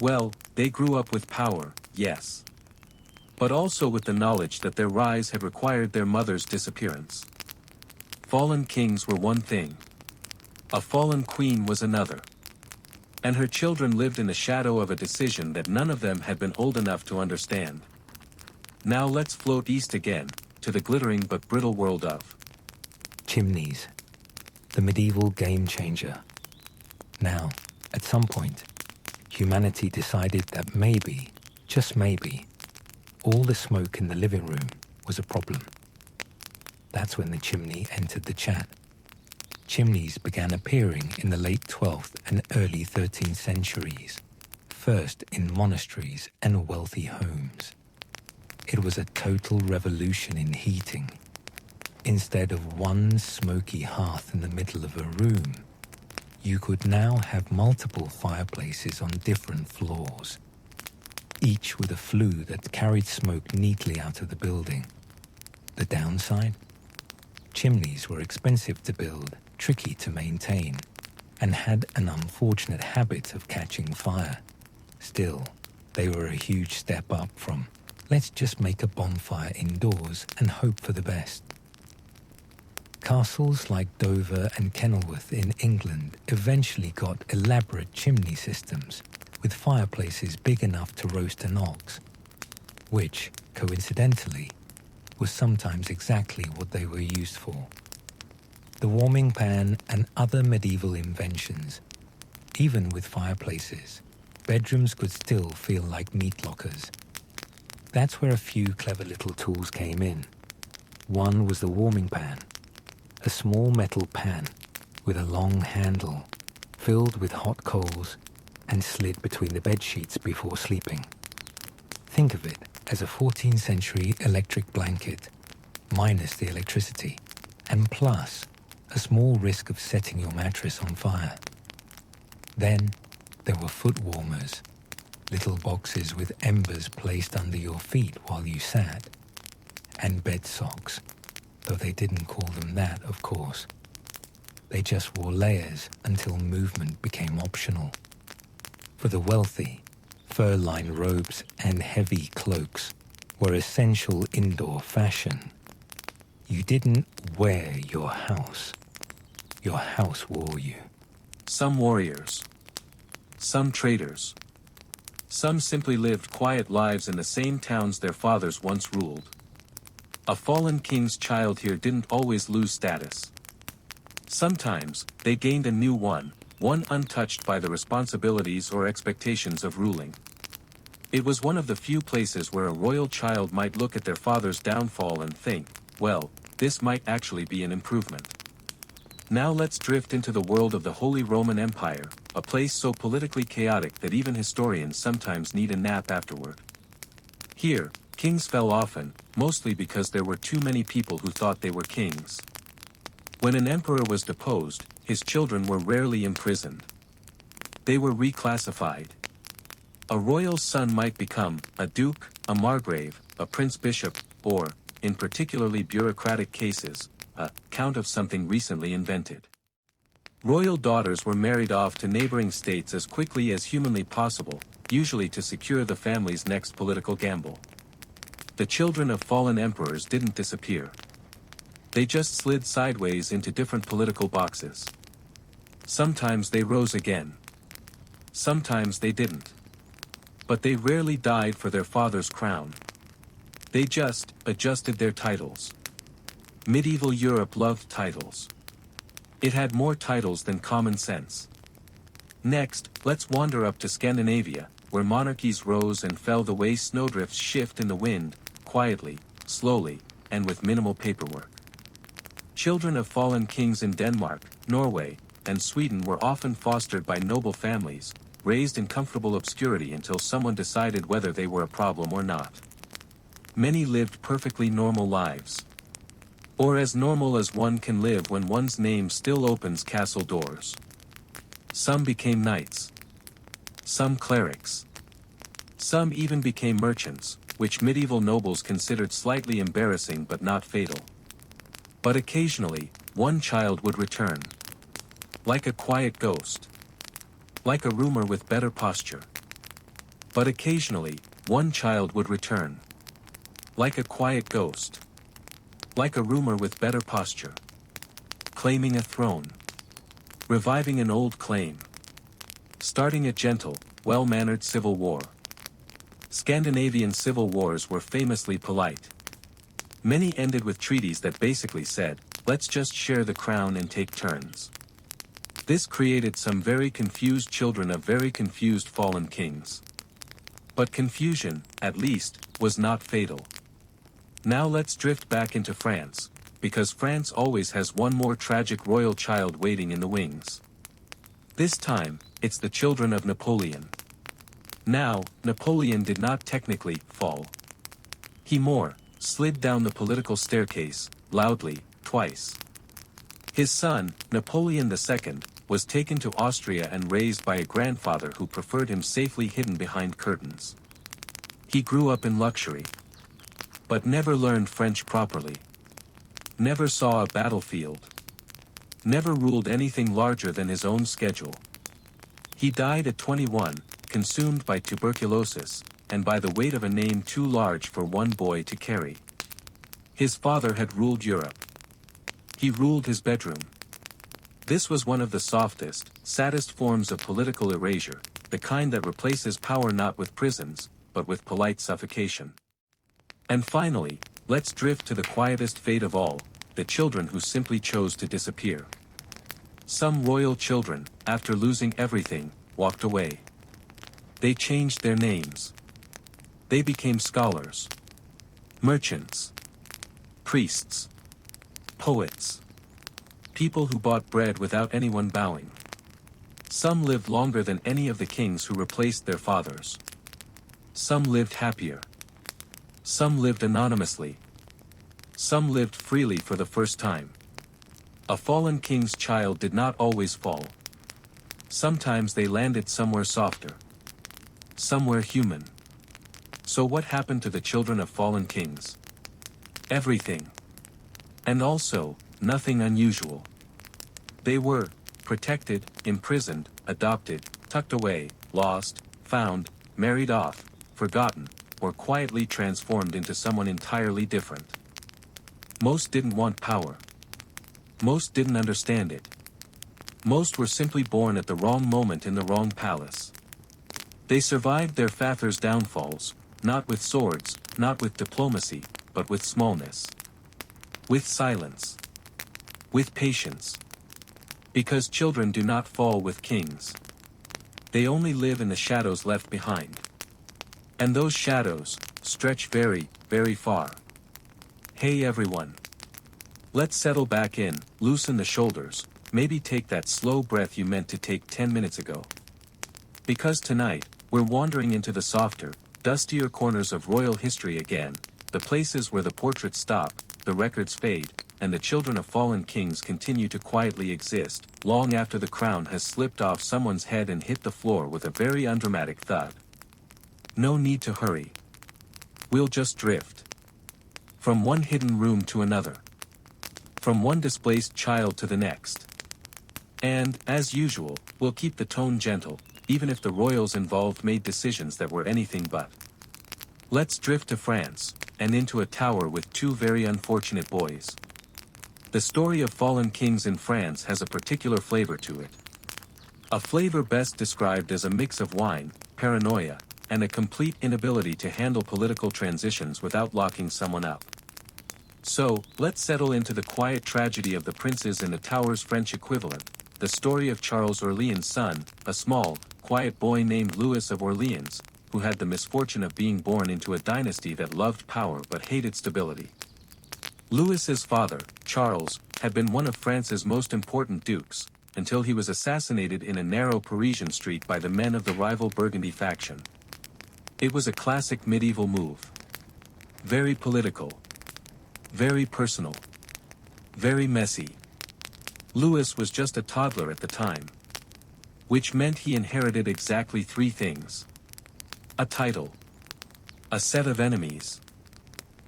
Well, they grew up with power, yes. But also with the knowledge that their rise had required their mother's disappearance. Fallen kings were one thing. A fallen queen was another. And her children lived in the shadow of a decision that none of them had been old enough to understand. Now let's float east again, to the glittering but brittle world of chimneys. the medieval game changer. Now, at some point, humanity decided that maybe, just maybe, all the smoke in the living room was a problem. That's when the chimney entered the chat. Chimneys began appearing in the late 12th and early 13th centuries, first in monasteries and wealthy homes. It was a total revolution in heating. Instead of one smoky hearth in the middle of a room, you could now have multiple fireplaces on different floors, each with a flue that carried smoke neatly out of the building. The downside? Chimneys were expensive to build, tricky to maintain, and had an unfortunate habit of catching fire. Still, they were a huge step up from, let's just make a bonfire indoors and hope for the best. Castles like Dover and Kenilworth in England eventually got elaborate chimney systems with fireplaces big enough to roast an ox, which, coincidentally, was sometimes exactly what they were used for. The warming pan and other medieval inventions. Even with fireplaces, bedrooms could still feel like meat lockers. That's where a few clever little tools came in. One was the warming pan, a small metal pan with a long handle filled with hot coals and slid between the bed sheets before sleeping. Think of it as a 14th century electric blanket, minus the electricity, and plus a small risk of setting your mattress on fire. Then there were foot warmers, little boxes with embers placed under your feet while you sat, and bed socks, though they didn't call them that, of course. They just wore layers until movement became optional. For the wealthy, fur-lined robes and heavy cloaks were essential indoor fashion. You didn't wear your house wore you. Some warriors. Some traders. Some simply lived quiet lives in the same towns their fathers once ruled. A fallen king's child here didn't always lose status. Sometimes, they gained a new one untouched by the responsibilities or expectations of ruling. It was one of the few places where a royal child might look at their father's downfall and think, well, this might actually be an improvement. Now let's drift into the world of the Holy Roman Empire, a place so politically chaotic that even historians sometimes need a nap afterward. Here, kings fell often, mostly because there were too many people who thought they were kings. When an emperor was deposed, his children were rarely imprisoned. They were reclassified. A royal son might become a duke, a margrave, a prince-bishop, or, in particularly bureaucratic cases, a count of something recently invented. Royal daughters were married off to neighboring states as quickly as humanly possible, usually to secure the family's next political gamble. The children of fallen emperors didn't disappear. They just slid sideways into different political boxes. Sometimes they rose again. Sometimes they didn't. But they rarely died for their father's crown. They just adjusted their titles. Medieval Europe loved titles. It had more titles than common sense. Next, let's wander up to Scandinavia, where monarchies rose and fell the way snowdrifts shift in the wind, quietly, slowly, and with minimal paperwork. Children of fallen kings in Denmark, Norway, and Sweden were often fostered by noble families, raised in comfortable obscurity until someone decided whether they were a problem or not. Many lived perfectly normal lives. Or as normal as one can live when one's name still opens castle doors. Some became knights. Some clerics. Some even became merchants, which medieval nobles considered slightly embarrassing but not fatal. But occasionally, one child would return. Like a quiet ghost. Like a rumor with better posture. But occasionally, one child would return. Like a quiet ghost. Like a rumor with better posture. Claiming a throne. Reviving an old claim. Starting a gentle, well-mannered civil war. Scandinavian civil wars were famously polite. Many ended with treaties that basically said, let's just share the crown and take turns. This created some very confused children of very confused fallen kings. But confusion, at least, was not fatal. Now let's drift back into France, because France always has one more tragic royal child waiting in the wings. This time, it's the children of Napoleon. Now, Napoleon did not technically fall. He more slid down the political staircase, loudly, twice. His son, Napoleon II, was taken to Austria and raised by a grandfather who preferred him safely hidden behind curtains. He grew up in luxury, but never learned French properly. Never saw a battlefield. Never ruled anything larger than his own schedule. He died at 21, consumed by tuberculosis, and by the weight of a name too large for one boy to carry. His father had ruled Europe. He ruled his bedroom. This was one of the softest, saddest forms of political erasure, the kind that replaces power not with prisons, but with polite suffocation. And finally, let's drift to the quietest fate of all, the children who simply chose to disappear. Some royal children, after losing everything, walked away. They changed their names. They became scholars, merchants, priests, poets, people who bought bread without anyone bowing. Some lived longer than any of the kings who replaced their fathers. Some lived happier. Some lived anonymously. Some lived freely for the first time. A fallen king's child did not always fall. Sometimes they landed somewhere softer. Somewhere human. So what happened to the children of fallen kings? Everything. And also, nothing unusual. They were protected, imprisoned, adopted, tucked away, lost, found, married off, forgotten, or quietly transformed into someone entirely different. Most didn't want power. Most didn't understand it. Most were simply born at the wrong moment in the wrong palace. They survived their father's downfalls, not with swords, not with diplomacy, but with smallness. With silence. With patience. Because children do not fall with kings. They only live in the shadows left behind. And those shadows stretch very, very far. Hey everyone. Let's settle back in, loosen the shoulders, maybe take that slow breath you meant to take 10 minutes ago. Because tonight, we're wandering into the softer, dustier corners of royal history again, the places where the portraits stop, the records fade, and the children of fallen kings continue to quietly exist, long after the crown has slipped off someone's head and hit the floor with a very undramatic thud. No need to hurry. We'll just drift. From one hidden room to another. From one displaced child to the next. And, as usual, we'll keep the tone gentle, even if the royals involved made decisions that were anything but. Let's drift to France, and into a tower with two very unfortunate boys. The story of fallen kings in France has a particular flavor to it. A flavor best described as a mix of wine, paranoia, and a complete inability to handle political transitions without locking someone up. So, let's settle into the quiet tragedy of the princes in the tower's French equivalent, the story of Charles Orleans' son, a small, quiet boy named Louis of Orleans, who had the misfortune of being born into a dynasty that loved power but hated stability. Louis's father, Charles, had been one of France's most important dukes, until he was assassinated in a narrow Parisian street by the men of the rival Burgundy faction. It was a classic medieval move. Very political. Very personal. Very messy. Louis was just a toddler at the time. Which meant he inherited exactly three things. A title. A set of enemies.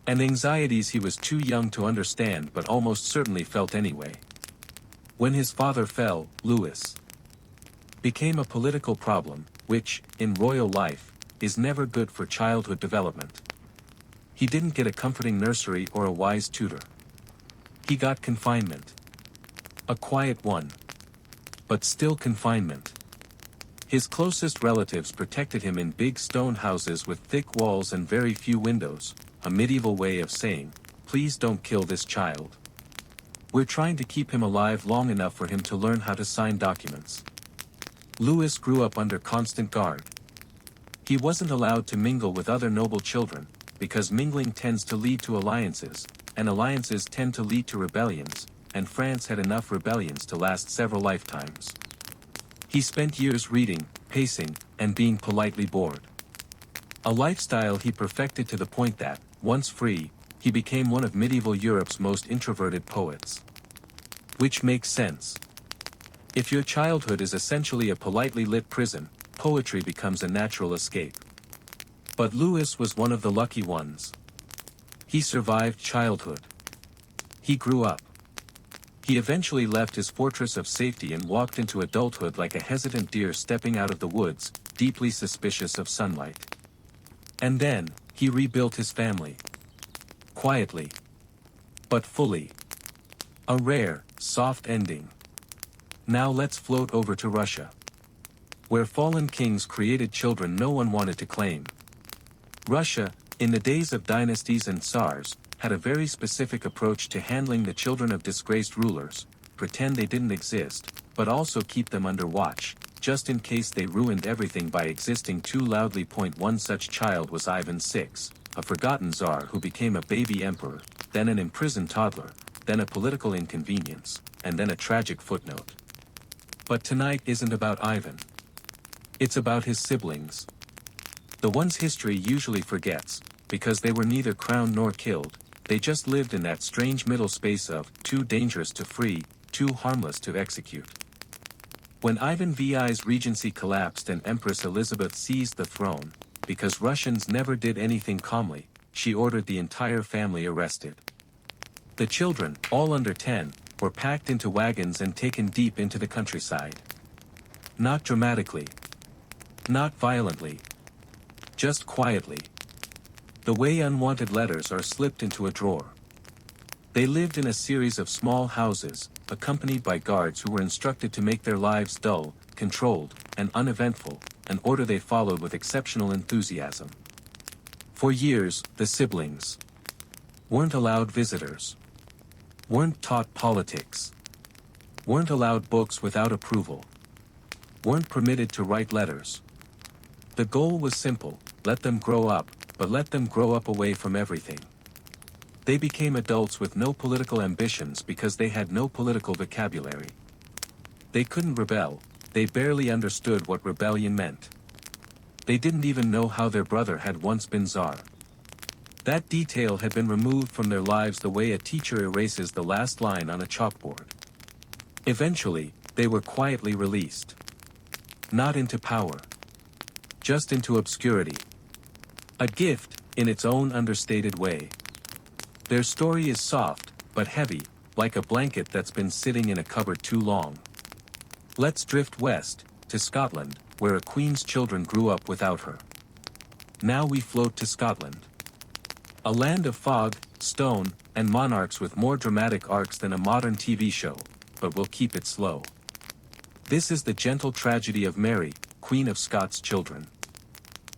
And anxieties he was too young to understand but almost certainly felt anyway. When his father fell, Louis became a political problem, which, in royal life, is never good for childhood development. He didn't get a comforting nursery or a wise tutor. He got confinement. A quiet one. But still confinement. His closest relatives protected him in big stone houses with thick walls and very few windows, a medieval way of saying, please don't kill this child. We're trying to keep him alive long enough for him to learn how to sign documents. Louis grew up under constant guard. He wasn't allowed to mingle with other noble children, because mingling tends to lead to alliances, and alliances tend to lead to rebellions, and France had enough rebellions to last several lifetimes. He spent years reading, pacing, and being politely bored. A lifestyle he perfected to the point that, once free, he became one of medieval Europe's most introverted poets. Which makes sense. If your childhood is essentially a politely lit prison, poetry becomes a natural escape. But Louis was one of the lucky ones. He survived childhood. He grew up. He eventually left his fortress of safety and walked into adulthood like a hesitant deer stepping out of the woods, deeply suspicious of sunlight. And then, he rebuilt his family. Quietly. But fully. A rare, soft ending. Now let's float over to Russia. Where fallen kings created children no one wanted to claim. Russia, in the days of dynasties and tsars, had a very specific approach to handling the children of disgraced rulers, pretend they didn't exist, but also keep them under watch, just in case they ruined everything by existing too loudly. One such child was Ivan VI, a forgotten czar who became a baby emperor, then an imprisoned toddler, then a political inconvenience, and then a tragic footnote. But tonight isn't about Ivan. It's about his siblings. The ones history usually forgets, because they were neither crowned nor killed, they just lived in that strange middle space of too dangerous to free, too harmless to execute. When Ivan VI's regency collapsed and Empress Elizabeth seized the throne, because Russians never did anything calmly, she ordered the entire family arrested. The children, all under 10, were packed into wagons and taken deep into the countryside. Not dramatically. Not violently. Just quietly. The way unwanted letters are slipped into a drawer. They lived in a series of small houses, accompanied by guards who were instructed to make their lives dull, controlled, and uneventful, an order they followed with exceptional enthusiasm. For years, the siblings weren't allowed visitors, weren't taught politics, weren't allowed books without approval, weren't permitted to write letters. The goal was simple: let them grow up, but let them grow up away from everything. They became adults with no political ambitions because they had no political vocabulary. They couldn't rebel, they barely understood what rebellion meant. They didn't even know how their brother had once been czar. That detail had been removed from their lives the way a teacher erases the last line on a chalkboard. Eventually, they were quietly released. Not into power. Just into obscurity. A gift, in its own understated way. Their story is soft, but heavy, like a blanket that's been sitting in a cupboard too long. Let's drift west, to Scotland, where a queen's children grew up without her. Now we float to Scotland. A land of fog, stone, and monarchs with more dramatic arcs than a modern TV show, but we'll keep it slow. This is the gentle tragedy of Mary, Queen of Scots' children.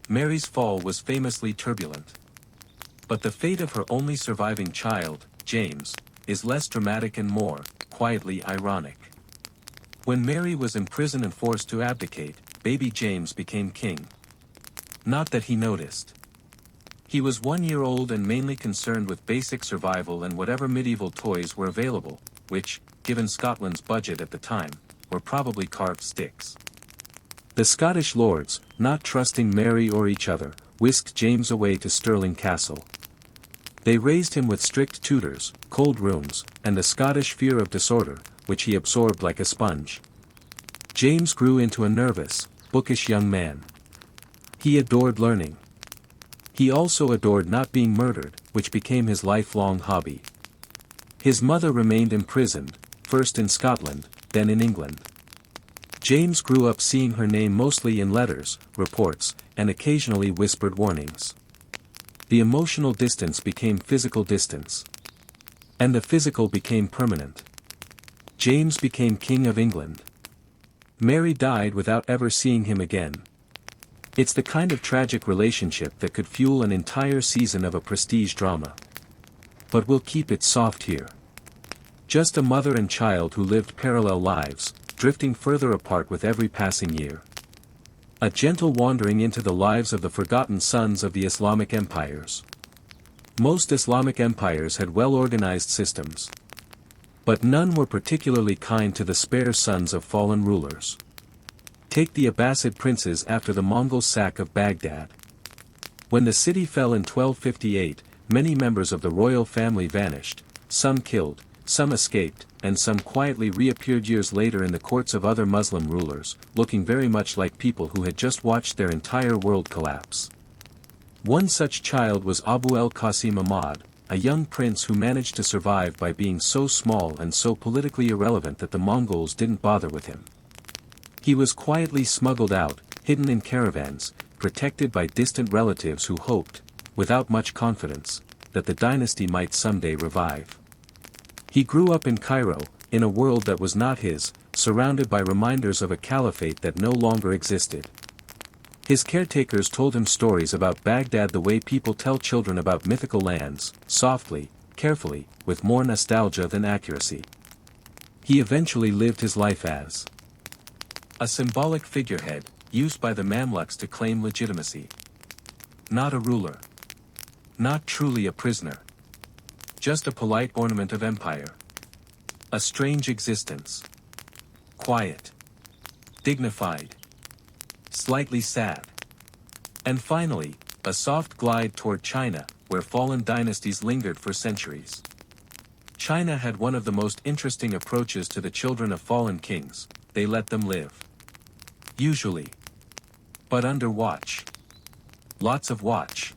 Mary's fall was famously turbulent. But the fate of her only surviving child, James, is less dramatic and more, quietly ironic. When Mary was imprisoned and forced to abdicate, baby James became king. Not that he noticed. He was 1 year old and mainly concerned with basic survival and whatever medieval toys were available, which, given Scotland's budget at the time, were probably carved sticks. The Scottish lords, not trusting Mary or each other, whisked James away to Stirling Castle. They raised him with strict tutors, cold rooms, and the Scottish fear of disorder, which he absorbed like a sponge. James grew into a nervous, bookish young man. He adored learning. He also adored not being murdered, which became his lifelong hobby. His mother remained imprisoned, first in Scotland, then in England. James grew up seeing her name mostly in letters, reports, and occasionally whispered warnings. The emotional distance became physical distance. And the physical became permanent. James became King of England. Mary died without ever seeing him again. It's the kind of tragic relationship that could fuel an entire season of a prestige drama. But we'll keep it soft here. Just a mother and child who lived parallel lives, drifting further apart with every passing year. A gentle wandering into the lives of the forgotten sons of the Islamic empires. Most Islamic empires had well-organized systems. But none were particularly kind to the spare sons of fallen rulers. Take the Abbasid princes after the Mongol sack of Baghdad. When the city fell in 1258, many members of the royal family vanished, some killed, some escaped, and some quietly reappeared years later in the courts of other Muslim rulers, looking very much like people who had just watched their entire world collapse. One such child was Abu el-Qasim Ahmad, a young prince who managed to survive by being so small and so politically irrelevant that the Mongols didn't bother with him. He was quietly smuggled out, hidden in caravans, protected by distant relatives who hoped, without much confidence, that the dynasty might someday revive. He grew up in Cairo, in a world that was not his, surrounded by reminders of a caliphate that no longer existed. His caretakers told him stories about Baghdad the way people tell children about mythical lands, softly, carefully, with more nostalgia than accuracy. He eventually lived his life as a symbolic figurehead, used by the Mamluks to claim legitimacy. Not a ruler. Not truly a prisoner. Just a polite ornament of empire. A strange existence. Quiet. Dignified. Slightly sad. And finally, a soft glide toward China, where fallen dynasties lingered for centuries. China had one of the most interesting approaches to the children of fallen kings: they let them live. Usually. But under watch. Lots of watch.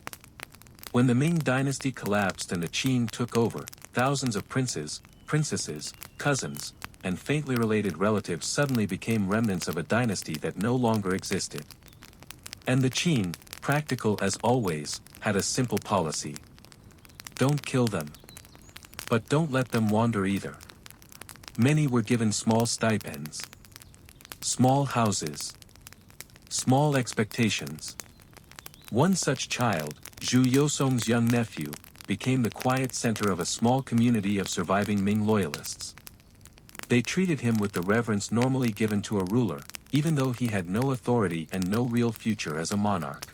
When the Ming dynasty collapsed and the Qin took over, thousands of princes, princesses, cousins, and faintly related relatives suddenly became remnants of a dynasty that no longer existed. And the Qin, practical as always, had a simple policy. Don't kill them. But don't let them wander either. Many were given small stipends. Small houses. Small expectations. One such child, Zhu Yosong's young nephew, became the quiet center of a small community of surviving Ming loyalists. They treated him with the reverence normally given to a ruler, even though he had no authority and no real future as a monarch.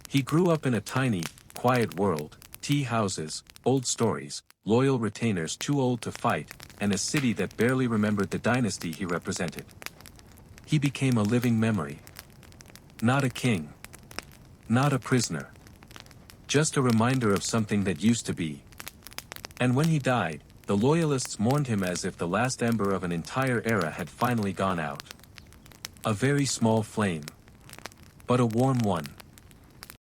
He grew up in a tiny, quiet world, tea houses, old stories, loyal retainers too old to fight, and a city that barely remembered the dynasty he represented. He became a living memory. Not a king. Not a prisoner. Just a reminder of something that used to be. And when he died, the loyalists mourned him as if the last ember of an entire era had finally gone out. A very small flame. But a warm one.